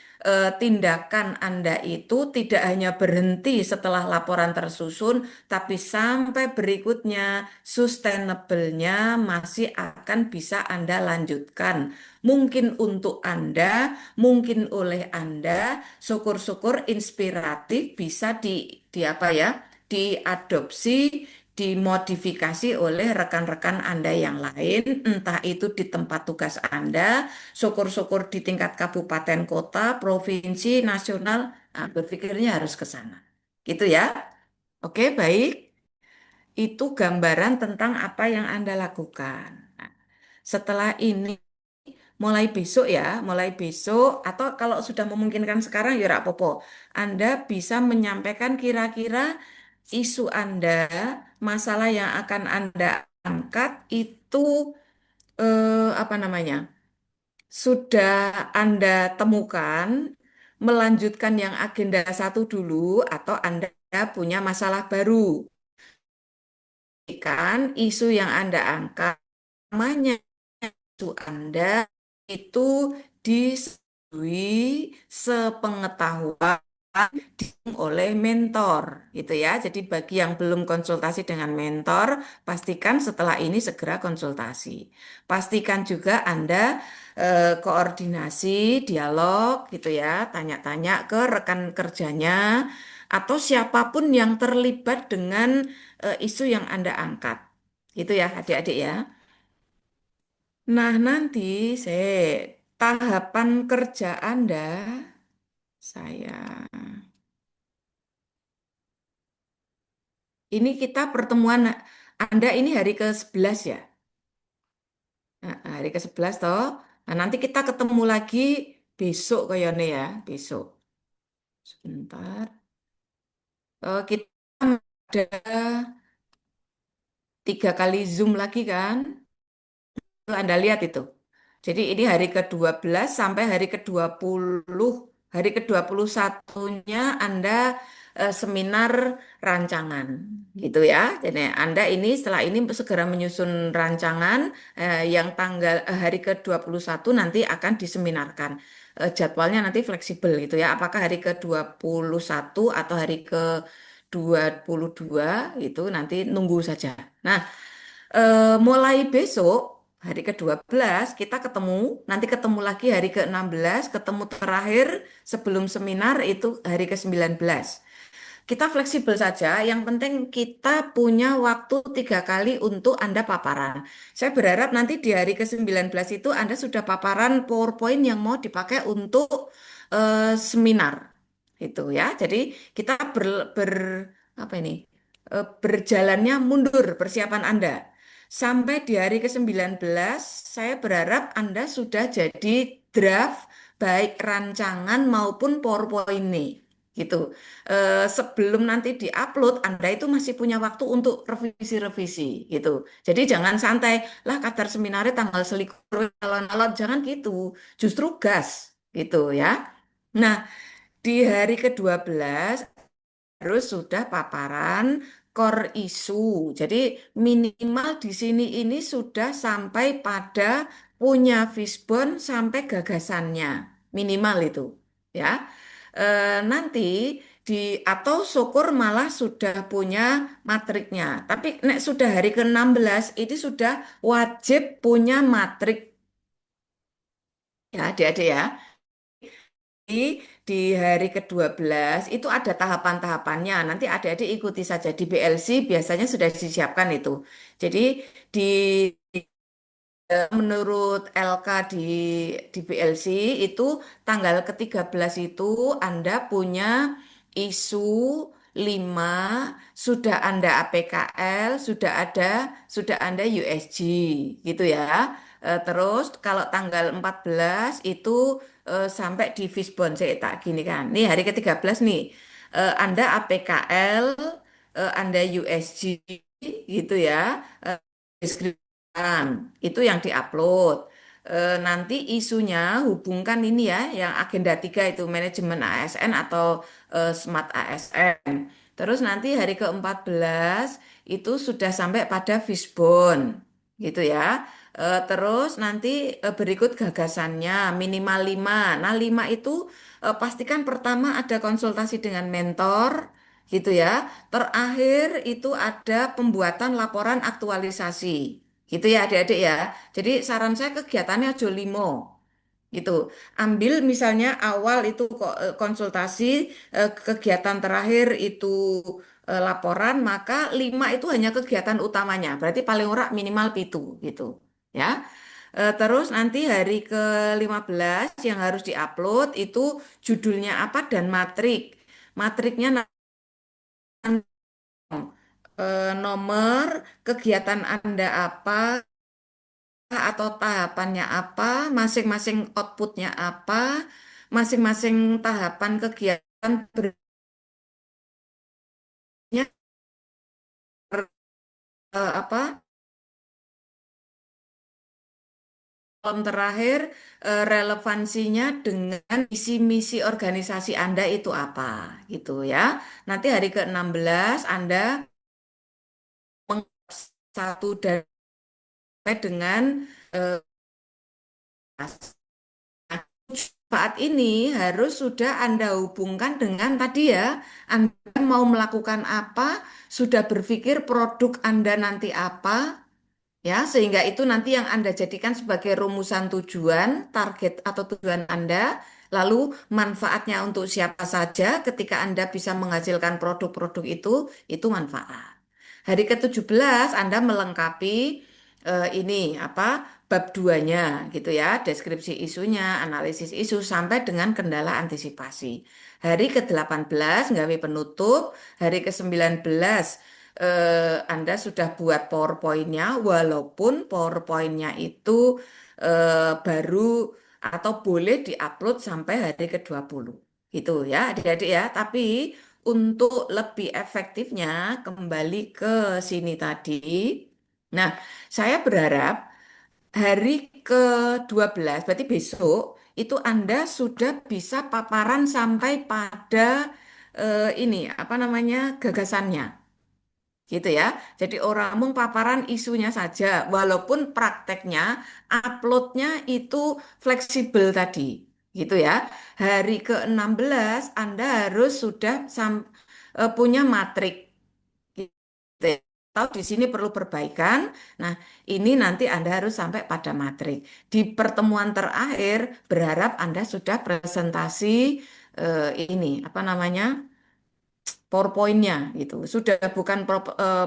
tindakan Anda itu tidak hanya berhenti setelah laporan tersusun, tapi sampai berikutnya sustainable-nya masih akan bisa Anda lanjutkan. Mungkin untuk Anda, mungkin oleh Anda, syukur-syukur inspiratif bisa di apa ya, diadopsi, dimodifikasi oleh rekan-rekan Anda yang lain, entah itu di tempat tugas Anda, syukur-syukur di tingkat kabupaten, kota, provinsi, nasional, nah, berpikirnya harus ke sana. Gitu ya. Oke, baik. Itu gambaran tentang apa yang Anda lakukan. Nah, setelah ini, mulai besok ya, mulai besok, atau kalau sudah memungkinkan sekarang, ya ora apa-apa. Anda bisa menyampaikan kira-kira isu Anda, masalah yang akan Anda angkat itu apa namanya? Sudah Anda temukan, melanjutkan yang agenda satu dulu, atau Anda punya masalah baru. Kan isu yang Anda angkat, namanya isu Anda itu disetujui sepengetahuan oleh mentor gitu ya. Jadi bagi yang belum konsultasi dengan mentor, pastikan setelah ini segera konsultasi. Pastikan juga Anda koordinasi, dialog gitu ya, tanya-tanya ke rekan kerjanya atau siapapun yang terlibat dengan isu yang Anda angkat. Gitu ya, adik-adik ya. Nah, nanti tahapan kerja Anda, saya ini kita pertemuan Anda ini hari ke-11 ya. Nah, hari ke-11 toh. Nah, nanti kita ketemu lagi besok kayaknya ya, besok. Sebentar. Kita ada 3 kali Zoom lagi kan? Tuh, Anda lihat itu. Jadi ini hari ke-12 sampai hari ke-20. Hari ke-21-nya Anda seminar rancangan gitu ya. Jadi Anda ini setelah ini segera menyusun rancangan yang tanggal hari ke-21 nanti akan diseminarkan. Jadwalnya nanti fleksibel gitu ya. Apakah hari ke-21 atau hari ke-22 itu nanti nunggu saja. Nah, mulai besok hari ke-12 kita ketemu, nanti ketemu lagi hari ke-16, ketemu terakhir sebelum seminar itu hari ke-19. Kita fleksibel saja, yang penting kita punya waktu 3 kali untuk Anda paparan. Saya berharap nanti di hari ke-19 itu Anda sudah paparan PowerPoint yang mau dipakai untuk seminar. Itu ya. Jadi kita apa ini? Berjalannya mundur persiapan Anda. Sampai di hari ke-19, saya berharap Anda sudah jadi draft baik rancangan maupun PowerPoint nih. Gitu. Sebelum nanti diupload, Anda itu masih punya waktu untuk revisi-revisi gitu. Jadi jangan santai, lah kadar seminarnya tanggal selikur alon-alon, jangan gitu. Justru gas gitu ya. Nah, di hari ke-12 harus sudah paparan core isu. Jadi minimal di sini ini sudah sampai pada punya fishbone sampai gagasannya. Minimal itu ya. Nanti di atau syukur malah sudah punya matriknya. Tapi nek sudah hari ke-16 ini sudah wajib punya matrik ya adik-adik ya. Jadi di hari ke-12 itu ada tahapan-tahapannya. Nanti adik-adik ikuti saja. Di BLC biasanya sudah disiapkan itu. Jadi di menurut LK di BLC itu tanggal ke-13 itu Anda punya isu 5, sudah Anda APKL, sudah Anda USG gitu ya. Terus kalau tanggal 14 itu sampai di Fishbone saya tak gini kan. Nih hari ke-13 nih. Anda APKL, Anda USG gitu ya. Deskripsikan itu yang diupload. Nanti isunya hubungkan ini ya, yang agenda 3 itu manajemen ASN atau smart ASN. Terus nanti hari ke-14 itu sudah sampai pada fishbone. gitu ya. Terus nanti berikut gagasannya minimal 5. Nah, 5 itu pastikan pertama ada konsultasi dengan mentor, gitu ya. Terakhir itu ada pembuatan laporan aktualisasi, gitu ya adik-adik ya. Jadi saran saya kegiatannya aja 5 gitu. Ambil misalnya awal itu kok konsultasi, kegiatan terakhir itu laporan, maka 5 itu hanya kegiatan utamanya. Berarti paling ora minimal pitu gitu. Ya. Terus nanti hari ke-15 yang harus diupload itu judulnya apa dan matrik. Matriknya nomor kegiatan Anda apa atau tahapannya apa, masing-masing outputnya apa, masing-masing tahapan kegiatan berikutnya apa, kolom terakhir relevansinya dengan visi misi organisasi Anda itu apa, gitu ya. Nanti hari ke-16 Anda satu dan dengan eh, saat ini harus sudah Anda hubungkan dengan tadi ya, Anda mau melakukan apa, sudah berpikir produk Anda nanti apa, ya, sehingga itu nanti yang Anda jadikan sebagai rumusan tujuan, target atau tujuan Anda, lalu manfaatnya untuk siapa saja ketika Anda bisa menghasilkan produk-produk itu manfaat. Hari ke-17 Anda melengkapi ini apa bab 2-nya gitu ya, deskripsi isunya, analisis isu sampai dengan kendala antisipasi. Hari ke-18 nggawe penutup, hari ke-19 Anda sudah buat PowerPoint-nya walaupun PowerPoint-nya itu baru atau boleh diupload sampai hari ke-20. Gitu ya, adik-adik ya. Tapi untuk lebih efektifnya kembali ke sini tadi. Nah, saya berharap hari ke-12, berarti besok, itu Anda sudah bisa paparan sampai pada ini, apa namanya, gagasannya. Gitu ya. Jadi orang mung paparan isunya saja, walaupun prakteknya, uploadnya itu fleksibel tadi. Gitu ya. Hari ke-16 Anda harus sudah punya matrik. Gitu ya. Tahu di sini perlu perbaikan. Nah, ini nanti Anda harus sampai pada matrik. Di pertemuan terakhir, berharap Anda sudah presentasi ini, apa namanya? PowerPoint-nya gitu. Sudah bukan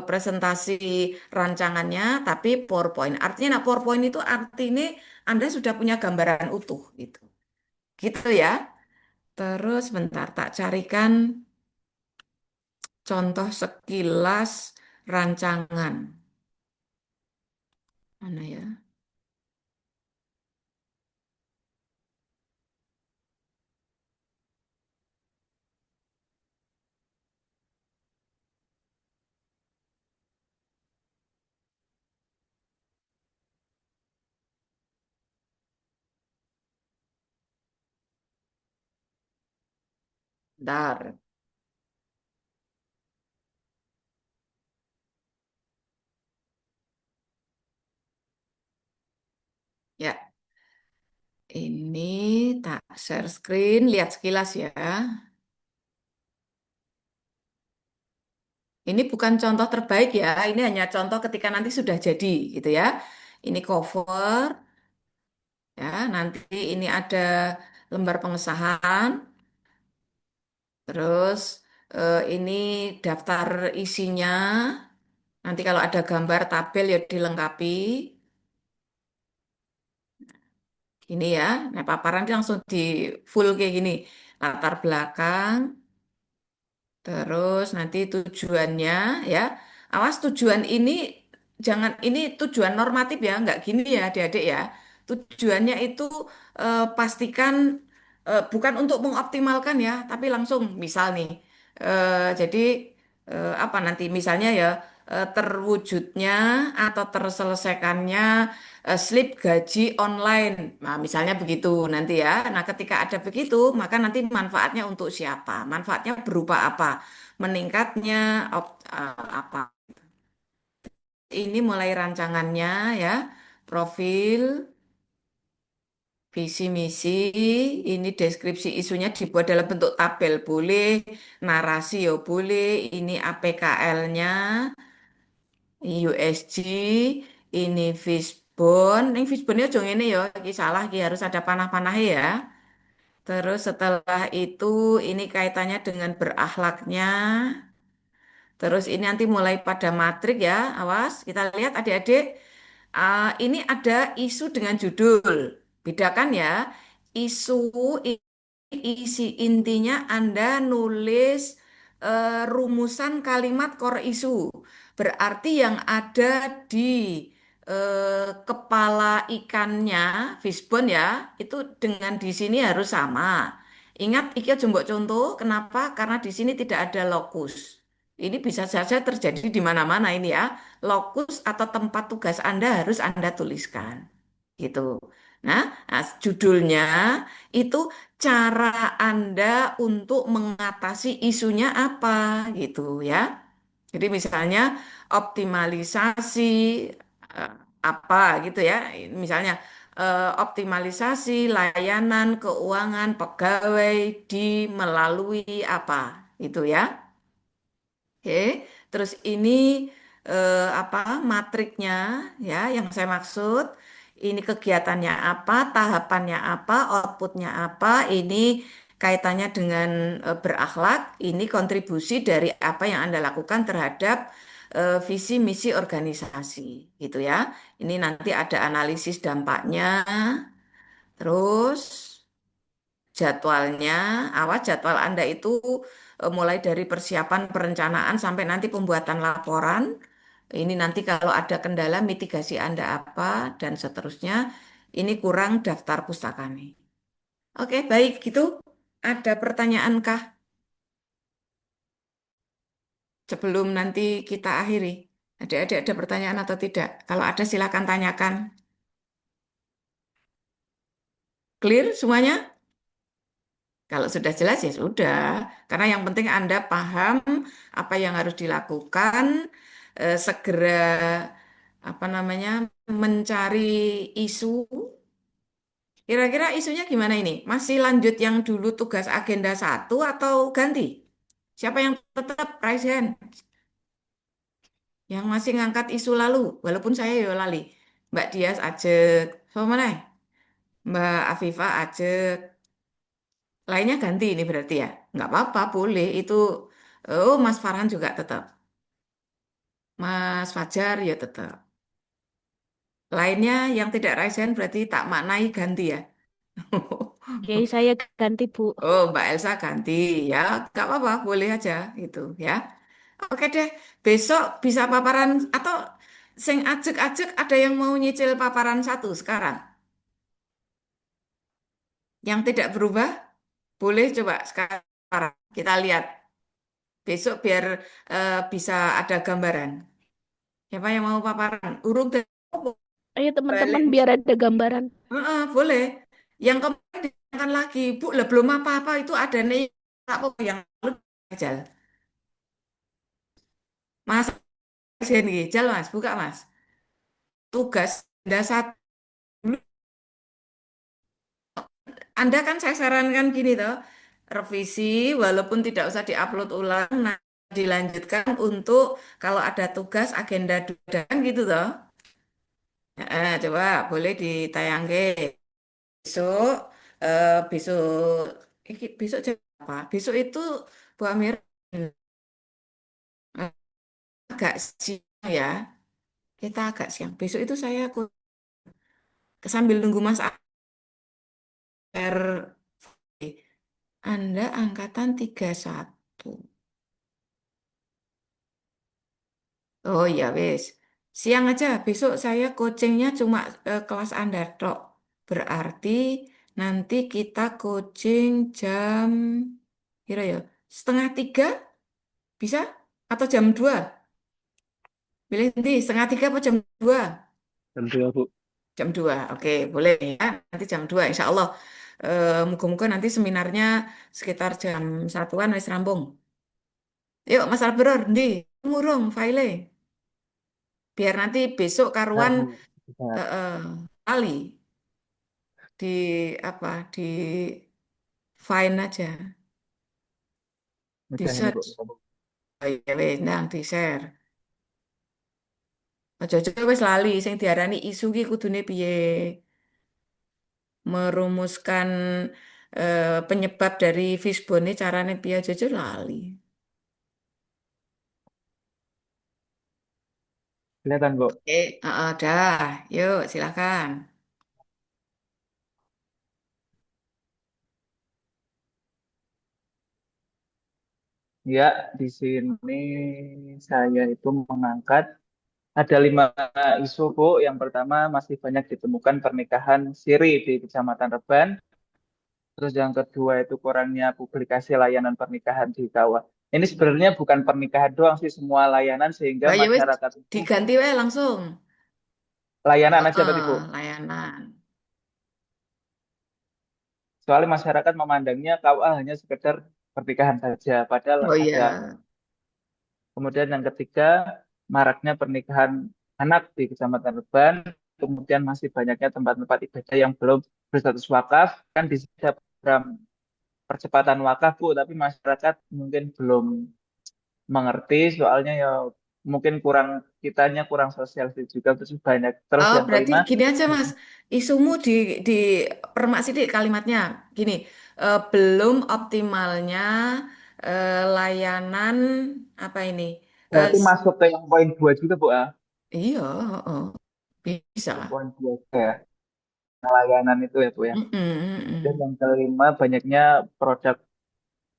presentasi rancangannya, tapi PowerPoint. Artinya nah, PowerPoint itu artinya Anda sudah punya gambaran utuh gitu. Gitu ya. Terus bentar tak carikan contoh sekilas rancangan. Mana ya? Bentar. Ya, ini tak share screen, lihat sekilas ya. Ini bukan contoh terbaik ya, ini hanya contoh ketika nanti sudah jadi gitu ya. Ini cover, ya, nanti ini ada lembar pengesahan, terus ini daftar isinya. Nanti kalau ada gambar tabel ya dilengkapi. Gini ya, nah paparan ini langsung di full kayak gini. Latar belakang, terus nanti tujuannya ya. Awas tujuan ini jangan ini tujuan normatif ya, nggak gini ya adik-adik ya. Tujuannya itu pastikan bukan untuk mengoptimalkan ya, tapi langsung misal nih. Jadi apa nanti misalnya ya terwujudnya atau terselesaikannya slip gaji online. Nah, misalnya begitu nanti ya. Nah, ketika ada begitu, maka nanti manfaatnya untuk siapa? Manfaatnya berupa apa? Meningkatnya apa? ini mulai rancangannya ya, profil, visi misi, ini deskripsi isunya dibuat dalam bentuk tabel boleh, narasi ya boleh, ini APKL-nya, USG, ini Fishbone. Ini Fishbone-nya jangan ini ya, ini salah, ini harus ada panah-panahnya ya. Terus setelah itu ini kaitannya dengan berakhlaknya. Terus ini nanti mulai pada matrik ya, awas. Kita lihat adik-adik, ini ada isu dengan judul. Bedakan ya, isu isi intinya Anda nulis rumusan kalimat core isu. Berarti yang ada di kepala ikannya, fishbone ya, itu dengan di sini harus sama. Ingat, iki jembok contoh, kenapa? Karena di sini tidak ada lokus. Ini bisa saja terjadi di mana-mana ini ya. Lokus atau tempat tugas Anda harus Anda tuliskan. Gitu. Judulnya itu cara Anda untuk mengatasi isunya apa gitu ya. Jadi misalnya optimalisasi eh, apa gitu ya. Misalnya optimalisasi layanan keuangan pegawai di melalui apa itu ya. Oke, terus ini apa matriknya ya yang saya maksud. Ini kegiatannya apa, tahapannya apa, outputnya apa. Ini kaitannya dengan berakhlak. Ini kontribusi dari apa yang Anda lakukan terhadap visi misi organisasi, gitu ya. Ini nanti ada analisis dampaknya. Terus jadwalnya, awas jadwal Anda itu mulai dari persiapan perencanaan sampai nanti pembuatan laporan. Ini nanti kalau ada kendala mitigasi Anda apa dan seterusnya. Ini kurang daftar pustaka nih. Oke, baik gitu. Ada pertanyaan kah sebelum nanti kita akhiri? Ada pertanyaan atau tidak? Kalau ada silakan tanyakan. Clear semuanya? Kalau sudah jelas ya sudah, karena yang penting Anda paham apa yang harus dilakukan, segera apa namanya mencari isu. Kira-kira isunya gimana ini? Masih lanjut yang dulu tugas agenda satu atau ganti? Siapa yang tetap raise hand? Yang masih ngangkat isu lalu, walaupun saya ya lali. Mbak Dias ajek, sama mana? Mbak Afifah ajek. Lainnya ganti ini berarti ya? Nggak apa-apa, boleh. Itu, oh Mas Farhan juga tetap. Mas Fajar ya tetap. Lainnya yang tidak raise hand berarti tak maknai ganti ya? Oke, saya ganti, Bu. Oh, Mbak Elsa ganti ya. Nggak apa-apa, boleh aja gitu ya. Oke deh, besok bisa paparan atau sing ajek-ajek ada yang mau nyicil paparan satu sekarang? Yang tidak berubah, boleh coba sekarang. Kita lihat besok biar bisa ada gambaran. Siapa yang mau paparan? Urung dan Ayo teman-teman balik. biar ada gambaran. Heeh, boleh. Yang kemarin ditanyakan lagi, Bu, lah belum apa-apa itu ada nih apa yang lalu Jal. Mas, Jal Mas, buka Mas. Tugas dasar dulu. Anda kan saya sarankan gini toh, revisi walaupun tidak usah diupload ulang, nah dilanjutkan untuk kalau ada tugas agenda dua kan gitu toh. Coba boleh ditayangke besok, besok, besok jam apa? Besok itu Bu Amir eh, agak siang ya. Kita agak siang. Besok itu saya sambil nunggu Mas R. Anda angkatan 31. Oh ya wes. Siang aja. Besok saya coachingnya cuma kelas Anda tok. Berarti nanti kita coaching jam kira ya setengah 3 bisa? Atau jam 2? Pilih nanti setengah 3 apa jam 2? Tentu ya, Bu. Jam 2, oke, boleh ya. Nanti jam 2, insya Allah. Moga-moga nanti seminarnya sekitar jam 1-an wis rampung. Yuk, Mas Alberor, ndi? Ngurung file. biar nanti besok Nah, karuan Bu. Bentar. kali di apa di fine aja, di Udah ini, Bu. search. Oh, iya wes, nang di share. Aja-aja wis lali sing diarani isu ki kudune piye? Merumuskan penyebab dari fishbone carane piye aja lali. Kelihatan, Bu. Dah, yuk silakan. Ya, di sini saya itu mengangkat ada 5 isu, Bu. Yang pertama, masih banyak ditemukan pernikahan siri di Kecamatan Reban. Terus yang kedua itu kurangnya publikasi layanan pernikahan di KUA. Ini sebenarnya bukan pernikahan doang sih, semua layanan sehingga Lah ya wis masyarakat itu diganti wae langsung. layanan aja berarti, Bu. Layanan. Soalnya masyarakat memandangnya KUA hanya sekedar pernikahan saja, padahal Oh ada. iya. Kemudian yang ketiga, maraknya pernikahan anak di Kecamatan Reban. Kemudian masih banyaknya tempat-tempat ibadah yang belum berstatus wakaf. Kan di sini ada program percepatan wakaf, Bu, tapi masyarakat mungkin belum mengerti, soalnya ya mungkin kitanya kurang sosial juga, terus banyak. Terus Oh, yang berarti kelima, gini aja Mas, isumu di permak sidik kalimatnya. Gini, belum optimalnya layanan apa ini? Eh, berarti s- masuk ke yang poin 2 juga, Bu. Ah. iya, bisa. Ke poin 2 juga ya, layanan itu ya, Bu ya. Mm-mm, Dan mm-mm. yang kelima, banyaknya produk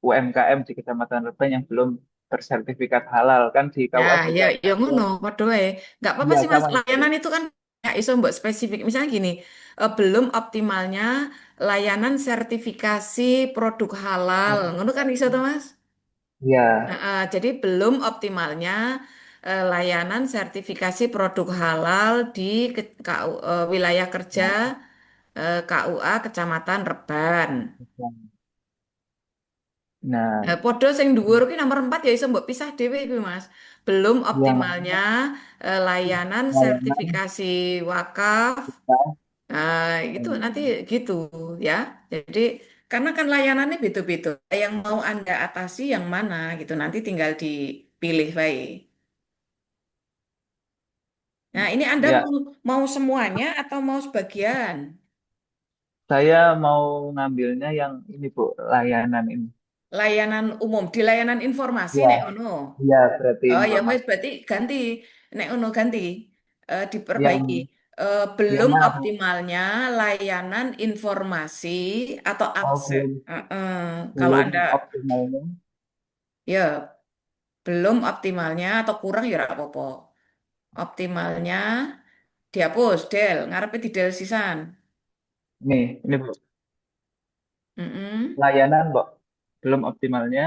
UMKM di Kecamatan Reban yang belum bersertifikat halal. Kan di KUA Nah, juga ya ada. ngono, padha wae. Nggak apa-apa Iya, sih Mas, sama itu. layanan itu kan ya iso mbok spesifik. Misalnya gini, belum optimalnya layanan sertifikasi produk halal. Ngono kan iso tuh Mas? Iya, Jadi belum optimalnya layanan sertifikasi produk halal di KU, wilayah kerja KUA Kecamatan Reban. nah, Podo sing dhuwur ki nomor 4 ya iso mbok pisah dhewe iku Mas. Belum yang optimalnya layanan layanan sertifikasi wakaf. kita, Itu nanti eh, gitu ya. Jadi karena kan layanannya beda-beda. Yang mau Anda atasi yang mana gitu nanti tinggal dipilih baik. Nah, ini Anda ya, mau semuanya atau mau sebagian? saya mau ngambilnya yang ini, Bu, layanan ini. Layanan umum, di layanan informasi Ya, nek ono. iya, berarti Oh ya wes informasi. berarti ganti nek ono ganti. Yang Diperbaiki. yang Belum mana, Bu? optimalnya layanan informasi atau Oh, akses. belum, Kalau belum Anda optimalnya. ya belum optimalnya atau kurang ya ora apa-apa. Optimalnya dihapus del, ngarepe di del sisan. Ini, Bu, Mm-mm. layanan, Bu. Belum optimalnya.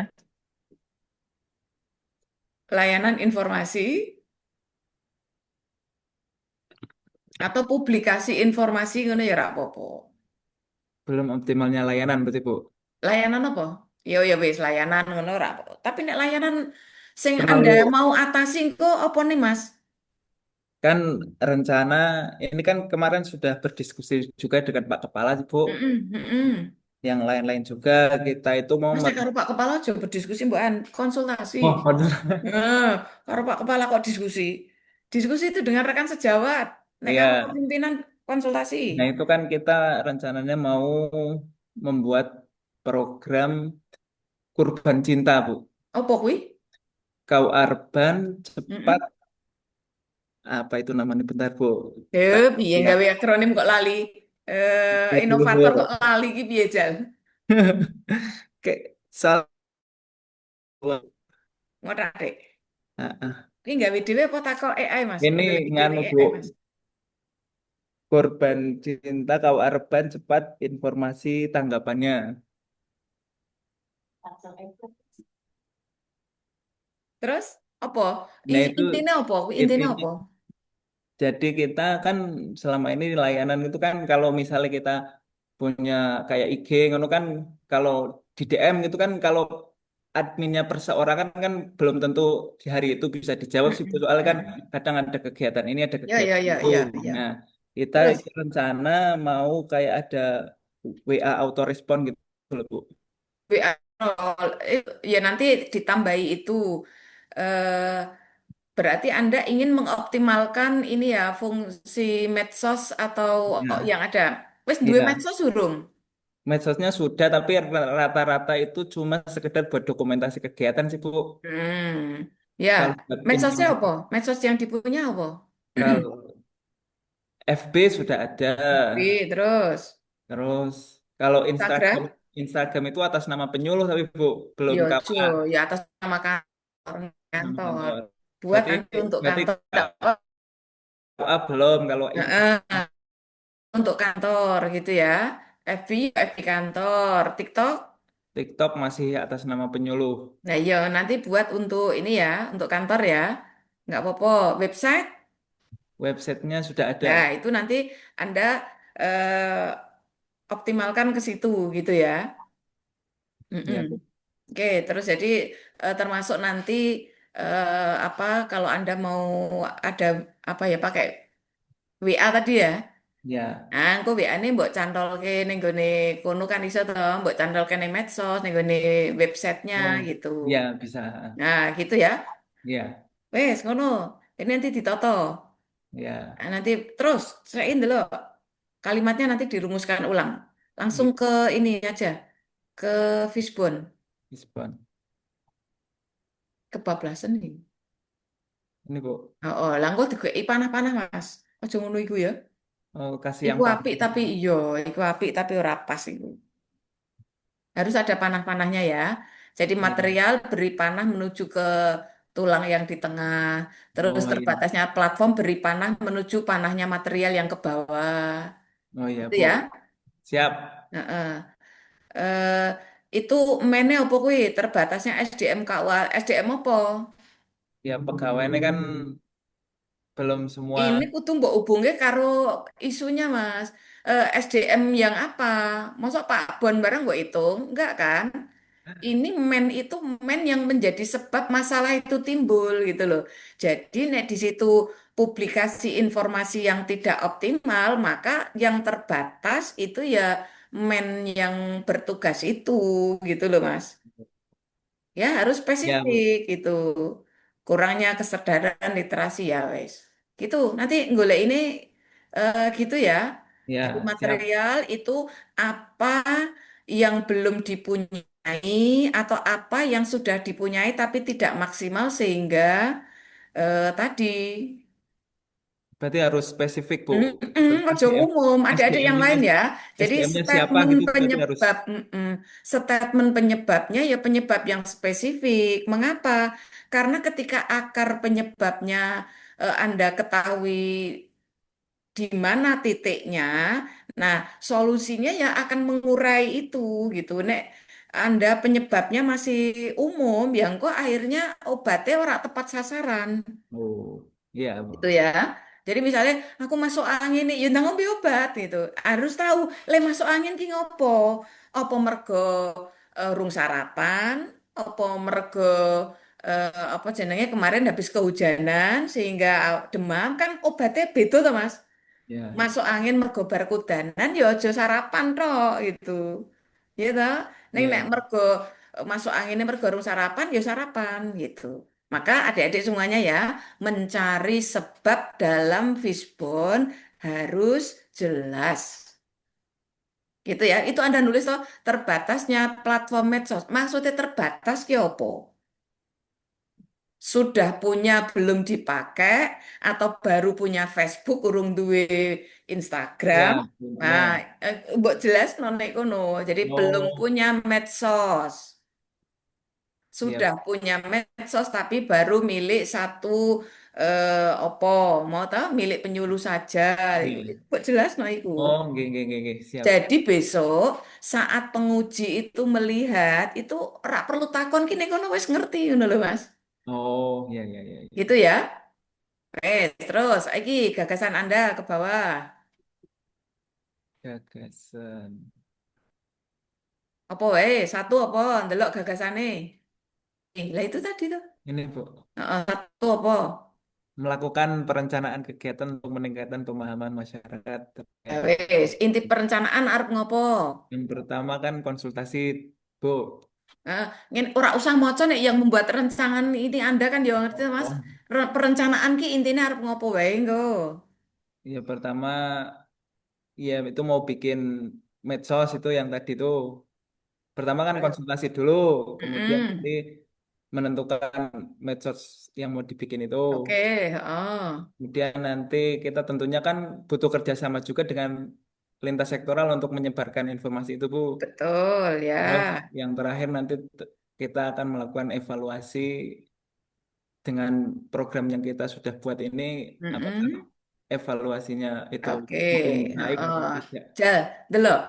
Layanan informasi atau publikasi informasi ngono ya ora apa-apa. Belum optimalnya layanan, berarti, Bu. Layanan apa? Ya wis layanan ngono ora apa. Tapi nek layanan sing Anda Terlalu, mau atasi kok apa nih Mas? kan rencana ini kan kemarin sudah berdiskusi juga dengan Pak Kepala, Bu. Mm-mm, mm-mm. Yang lain-lain juga kita itu mau Mas nek karo Pak Kepala aja berdiskusi mbokan konsultasi. oh, bener. Nah, karo Pak Kepala kok diskusi? Diskusi itu dengan rekan sejawat. Nek karo Iya, pimpinan konsultasi. nah itu kan kita rencananya mau membuat program Kurban Cinta, Bu. Apa kuwi? Kau Arban cepat Mm-mm. apa itu namanya, bentar, Bu. Piye Lihat. gawe akronim kok lali? Lihat dulu, Bu, Inovator ya. kok lali ki piye Jal? Kayak salah. Ngotak Dek. Ah, ah. Ki gawe dhewe apa takok AI Mas? Ini Model idene nganu, Bu. AI Mas. Korban cinta kau Arban cepat informasi tanggapannya. Terus apa? Nah itu Intinya apa? Intinya intinya. apa? Jadi kita kan selama ini layanan itu kan kalau misalnya kita punya kayak IG, ngono kan kalau di DM gitu kan kalau adminnya perseorangan kan belum tentu di hari itu bisa dijawab sih, Bu. Soalnya kan Mm-mm. kadang ada kegiatan ini, ada Ya, ya, kegiatan ya, itu. ya, ya. Nah, kita Terus itu rencana mau kayak ada WA autorespon gitu loh, Bu. WA call, ya nanti ditambahi itu. Eh, Berarti Anda ingin mengoptimalkan ini ya fungsi medsos atau Nah, yang ada. Wes duwe iya. medsos urung? Medsosnya sudah, tapi rata-rata itu cuma sekedar buat dokumentasi kegiatan sih, Bu. Hmm, ya. Kalau buat Medsosnya apa? informasi, Medsos yang dipunya apa? kalau FB sudah ada. FB, terus Terus kalau Instagram, Instagram? Instagram itu atas nama penyuluh tapi Bu, belum Yojo, KWA, ya atas nama kantor. nama Kantor. kantor. Buat Berarti nanti untuk berarti kantor. KWA belum kalau Instagram. Heeh, untuk kantor gitu ya. FB, FB kantor. TikTok. TikTok masih atas nama penyuluh. Nah, iya nanti buat untuk ini ya, untuk kantor ya. Nggak apa-apa. Website. Websitenya sudah ada. Ya, itu nanti Anda optimalkan ke situ gitu ya. Mm-mm. Ya, Bu. Oke, terus jadi termasuk nanti apa kalau Anda mau ada apa ya pakai WA tadi ya. Ya, Nah, engko WA-ne mbok cantolke ning gone kono kan iso to, mbok cantolke ning medsos, ning gone websitenya oh, gitu. ya bisa. Nah, gitu ya. Ya, Wes, ngono. Ini nanti ditoto. ya, Nah, nanti terus serain dulu. Kalimatnya nanti dirumuskan ulang. Langsung ya, ke ini aja, ke Fishbone. respon. Kebablasan nih. Ini Bu, Oh, oh, lah engko digeki panah-panah, Mas. Aja ngono iku ya. oh, kasih yang Iku pas. apik tapi iya, iku apik tapi ora pas iku. Harus ada panah-panahnya ya. Jadi Ya. material beri panah menuju ke tulang yang di tengah. Terus Oh iya, terbatasnya platform beri panah menuju panahnya material yang ke bawah. oh iya Itu Bu. ya. Siap. Heeh. Eh, itu mainnya apa kuwi? Terbatasnya SDM KUA. SDM apa? Ya pegawainya kan belum semua. Ini kudu mbok hubungke karo isunya, Mas. SDM yang apa? Masa Pak Bon barang mbok hitung? Enggak kan? Ini men itu men yang menjadi sebab masalah itu timbul gitu loh. Jadi nek di situ publikasi informasi yang tidak optimal, maka yang terbatas itu ya men yang bertugas itu gitu loh, Mas. Ya harus Ya Bu. spesifik itu. Kurangnya kesadaran literasi ya wes. Gitu. Nanti golek ini gitu ya. Dari Ya siap. material itu apa yang belum dipunyai atau apa yang sudah dipunyai tapi tidak maksimal sehingga tadi. Berarti harus spesifik, Bu. Ojo umum, adik-adik yang SDM-nya lain ya. Jadi SDM-nya siapa statement gitu berarti harus. penyebab, statement penyebabnya ya penyebab yang spesifik. Mengapa? Karena ketika akar penyebabnya Anda ketahui di mana titiknya, nah solusinya ya akan mengurai itu gitu. Nek Anda penyebabnya masih umum, yang kok akhirnya obatnya ora tepat sasaran. Oh, iya, Gitu Bu. ya. Jadi misalnya aku masuk angin nih, ya ndang ngombe obat gitu. Harus tahu, le masuk angin ki ngopo? Apa mergo rung sarapan? Apa mergo apa jenenge kemarin habis kehujanan sehingga demam kan obatnya beda tuh Mas. Ya, Masuk angin mergo bar kudanan ya aja sarapan tok gitu. Ya toh, nek ya. mergo masuk anginnya mergo urung sarapan ya sarapan gitu. Maka adik-adik semuanya ya mencari sebab dalam fishbone harus jelas. Gitu ya. Itu Anda nulis toh terbatasnya platform medsos. Maksudnya terbatas ki opo? Sudah punya belum dipakai atau baru punya Facebook urung duwe Instagram. Ya, Nah, ya. mbok jelas nonek kono. Jadi belum Oh, punya medsos. ya. Sudah punya medsos tapi baru milik satu opo mau tahu milik penyuluh saja. Iya. Kok jelas no iku. Oh, nggih, nggih, nggih, nggih. Siap. Jadi besok saat penguji itu melihat itu rak perlu takon kini kono wis ngerti ngono lho Mas. Oh, ya, ya, ya, ya. Gitu ya. Terus iki gagasan Anda ke bawah. Gagasan. Apa wae? Satu apa? Ndelok gagasane. Lah itu tadi tuh. Ini Bu, Satu apa? melakukan perencanaan kegiatan untuk meningkatkan pemahaman masyarakat terkait. Wes, inti perencanaan arep ngopo? Yang pertama kan konsultasi, Bu. Eh, ora usah maca nek yang membuat rancangan ini Anda kan ya ngerti Mas. Oh, Perencanaan ki intinya arep ngopo wae engko. ya pertama ya itu mau bikin medsos itu yang tadi tuh. Pertama kan konsultasi dulu, kemudian nanti Mm-mm. menentukan medsos yang mau dibikin itu. Oke, heeh. Kemudian nanti kita tentunya kan butuh kerjasama juga dengan lintas sektoral untuk menyebarkan informasi itu, Bu. Betul ya. Terus yang terakhir nanti kita akan melakukan evaluasi dengan program yang kita sudah buat ini, apakah Mm-mm. evaluasinya itu Oke, makin baik atau heeh. tidak. Jal, delok.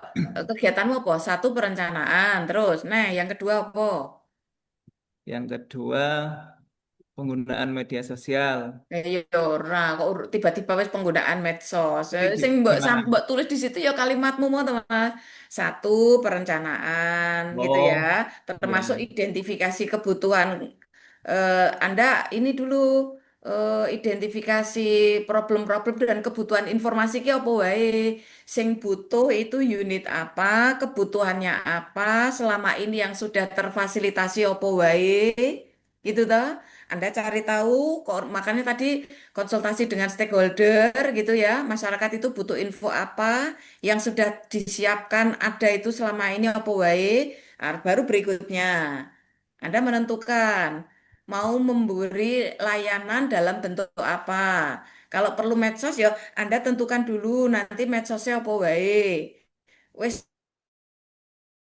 Kegiatanmu apa? Satu perencanaan, terus. Nah, yang kedua apa? Yang kedua, penggunaan media sosial. Ya ora kok tiba-tiba wis penggunaan medsos. Sing Gimana? mbok tulis di situ ya kalimatmu mau teman. Satu perencanaan gitu ya, Oh, termasuk ya. identifikasi kebutuhan. Anda ini dulu identifikasi problem-problem dan kebutuhan informasi ki apa wae. Sing butuh itu unit apa, kebutuhannya apa, selama ini yang sudah terfasilitasi apa wae. Gitu toh. Anda cari tahu, kok makanya tadi konsultasi dengan stakeholder gitu ya. Masyarakat itu butuh info apa yang sudah disiapkan ada itu selama ini apa wae. Nah, baru berikutnya Anda menentukan mau memberi layanan dalam bentuk apa. Kalau perlu medsos ya Anda tentukan dulu nanti medsosnya apa wae. Wes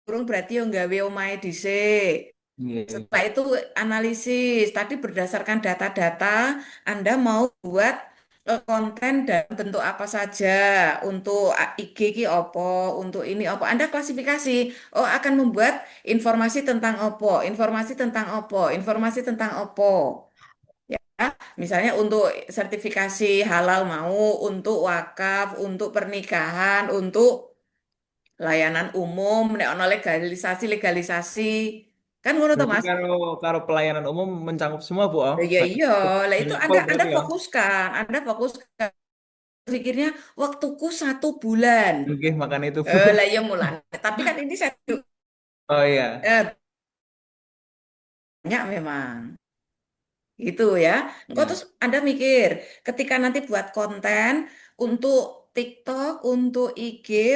burung berarti yang gawe omahe dhisik. Iya. Setelah itu analisis. Tadi berdasarkan data-data, Anda mau buat konten dalam bentuk apa saja untuk IG ki opo, untuk ini opo. Anda klasifikasi. Oh, akan membuat informasi tentang opo, informasi tentang opo, informasi tentang opo. Ya, misalnya untuk sertifikasi halal mau, untuk wakaf, untuk pernikahan, untuk layanan umum, nek ono legalisasi legalisasi. Kan ngono toh Berarti Mas? kalau kalau pelayanan umum mencakup semua, Bu. Oh, Ya nggak iya, lah di itu level Anda berarti ya. fokuskan pikirnya waktuku 1 bulan. Oke, makan itu, Bu. Lah ya mulan. Tapi kan ini saya Oh iya. banyak memang. Gitu ya. Engkau Ya. terus Anda mikir, ketika nanti buat konten untuk TikTok, untuk IG,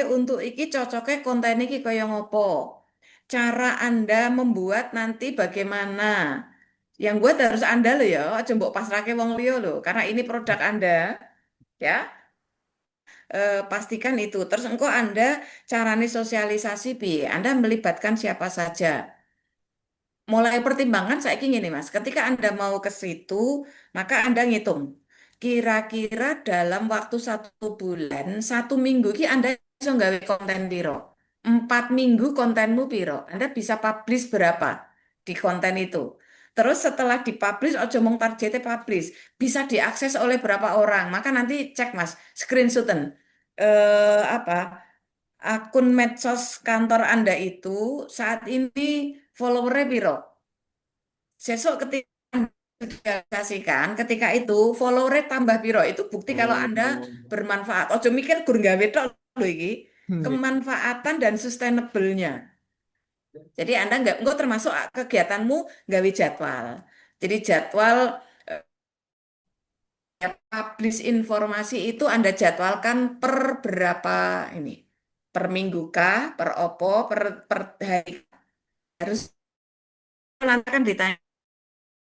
cocoknya konten ini kaya ngopo. Cara Anda membuat nanti bagaimana? Yang buat harus Anda loh ya, aja mbok pasrahke wong liya loh, karena ini produk Anda, ya. Pastikan itu. Terus engkau Anda carane sosialisasi piye? Anda melibatkan siapa saja? Mulai pertimbangan saya ingin nih Mas, ketika Anda mau ke situ, maka Anda ngitung. Kira-kira dalam waktu 1 bulan, 1 minggu ki Anda bisa nggawe konten piro? 4 minggu kontenmu piro? Anda bisa publish berapa di konten itu? Terus setelah dipublish, ojo mong targetnya publish, bisa diakses oleh berapa orang? Maka nanti cek Mas, screenshoten. Apa? Akun medsos kantor Anda itu saat ini followernya piro? Sesuk ketika Anda kasihkan, ketika itu followernya tambah piro. Itu bukti kalau Anda Oh. bermanfaat. Ojo mikir gur gawe tok lho iki. Iya. Kemanfaatan dan sustainable-nya. Jadi Anda nggak termasuk kegiatanmu gawe jadwal. Jadi jadwal publish informasi itu Anda jadwalkan per berapa ini? Per minggu kah? Per opo? Per hari? Harus nanti kan ditanya.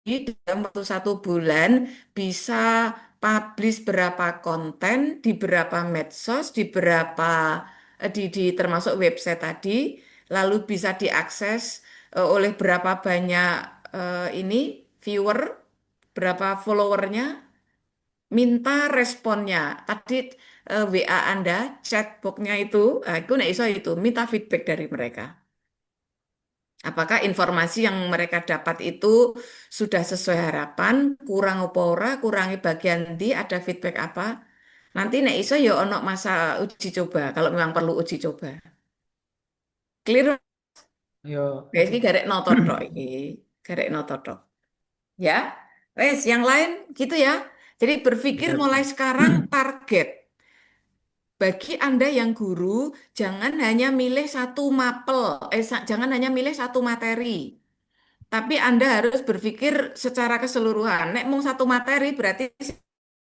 Jadi dalam waktu 1 bulan bisa publish berapa konten di berapa medsos, di berapa termasuk website tadi, lalu bisa diakses oleh berapa banyak ini viewer, berapa followernya, minta responnya. Tadi WA Anda, chatboxnya itu nek iso itu minta feedback dari mereka. Apakah informasi yang mereka dapat itu sudah sesuai harapan, kurang apa ora, kurangi bagian di, ada feedback apa? Nanti nek iso ya ono masa uji coba kalau memang perlu uji coba. Clear? Yo. Guys, iki garek notot tok iki. Garek no toto. Ya, wes yang lain gitu ya. Jadi berpikir Bisa, mulai Bu. sekarang target. Bagi Anda yang guru, jangan hanya milih satu mapel, jangan hanya milih satu materi. Tapi Anda harus berpikir secara keseluruhan. Nek mung satu materi berarti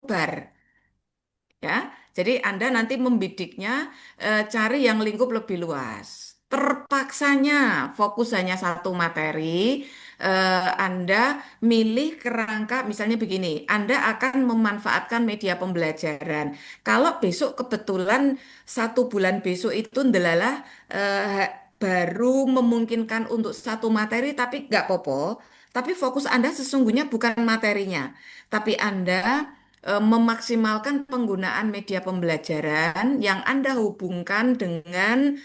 bar. Ya, jadi Anda nanti membidiknya cari yang lingkup lebih luas. Terpaksanya fokus hanya satu materi, Anda milih kerangka misalnya begini, Anda akan memanfaatkan media pembelajaran. Kalau besok kebetulan 1 bulan besok itu ndelalah baru memungkinkan untuk satu materi, tapi nggak popo. Tapi fokus Anda sesungguhnya bukan materinya, tapi Anda memaksimalkan penggunaan media pembelajaran yang Anda hubungkan dengan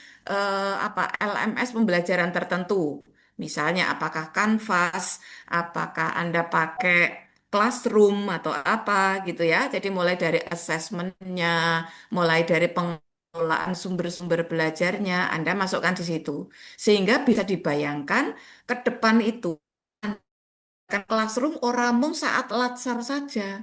apa LMS pembelajaran tertentu. Misalnya apakah Canvas, apakah Anda pakai Classroom atau apa gitu ya. Jadi mulai dari assessmentnya, mulai dari pengelolaan sumber-sumber belajarnya, Anda masukkan di situ. Sehingga bisa dibayangkan ke depan itu kan Classroom ora mung saat latsar saja.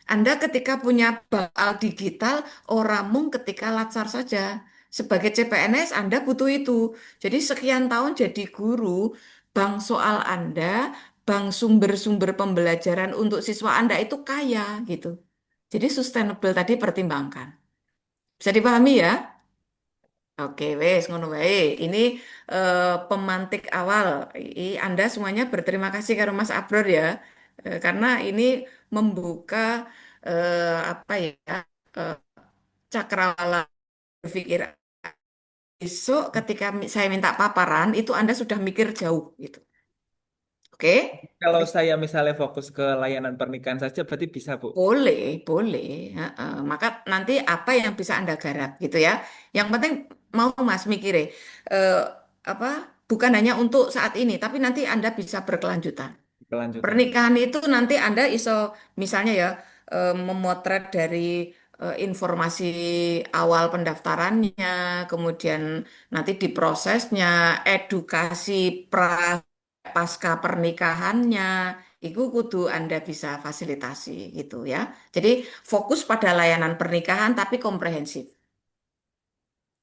Anda ketika punya bakal digital, ora mung ketika latsar saja. Sebagai CPNS, Anda butuh itu. Jadi sekian tahun jadi guru, bank soal Anda, bank sumber-sumber pembelajaran untuk siswa Anda itu kaya gitu. Jadi sustainable tadi pertimbangkan. Bisa dipahami ya? Oke, wes ngono wae. Ini pemantik awal. Anda semuanya berterima kasih karo Mas Abror ya. Karena ini membuka apa ya eh, cakrawala berpikir. Besok ketika saya minta paparan itu Anda sudah mikir jauh gitu. Oke? Kalau saya misalnya fokus ke layanan pernikahan saja, berarti bisa, Bu. Boleh, boleh. Heeh. Maka nanti apa yang bisa Anda garap gitu ya. Yang penting mau Mas mikir eh, apa bukan hanya untuk saat ini, tapi nanti Anda bisa berkelanjutan. Kelanjutan. Pernikahan itu nanti Anda iso misalnya ya memotret dari informasi awal pendaftarannya, kemudian nanti diprosesnya, edukasi pasca pernikahannya, itu kudu Anda bisa fasilitasi gitu ya. Jadi fokus pada layanan pernikahan tapi komprehensif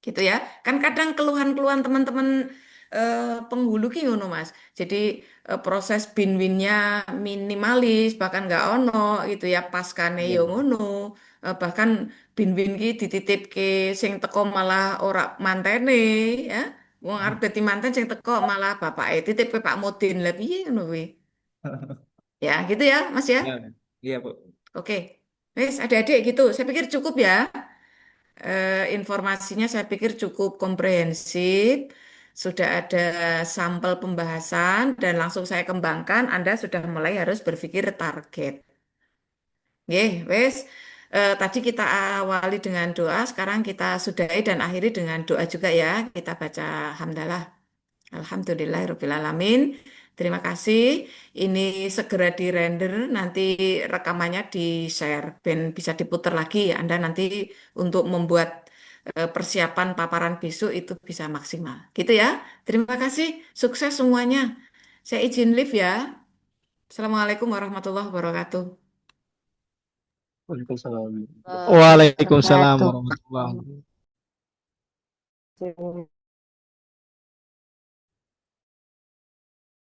gitu ya. Kan kadang keluhan-keluhan teman-teman penghulu ki ngono Mas. Jadi proses bin-winnya minimalis bahkan nggak ono gitu ya paskane Iya. yo ngono. Bahkan bin-win ki dititipke sing teko malah ora mantene ya. Wong arep dadi manten sing teko malah bapake titip ke Pak Mudin lah piye ngono kuwi. Ya gitu ya Mas ya. Iya, iya, Bu. Oke. Wes adik-adik gitu. Saya pikir cukup ya. Informasinya saya pikir cukup komprehensif. Sudah ada sampel pembahasan dan langsung saya kembangkan. Anda sudah mulai harus berpikir target. Nggih, wes. Tadi kita awali dengan doa, sekarang kita sudahi dan akhiri dengan doa juga ya. Kita baca hamdalah. Alhamdulillahirrahmanirrahim. Terima kasih. Ini segera di-render, nanti rekamannya di-share, dan bisa diputar lagi. Anda nanti untuk membuat persiapan paparan besok itu bisa maksimal. Gitu ya. Terima kasih. Sukses semuanya. Saya izin live ya. Assalamualaikum warahmatullahi wabarakatuh. Waalaikumsalam. Waalaikumsalam Wabarakatuh. warahmatullahi wabarakatuh.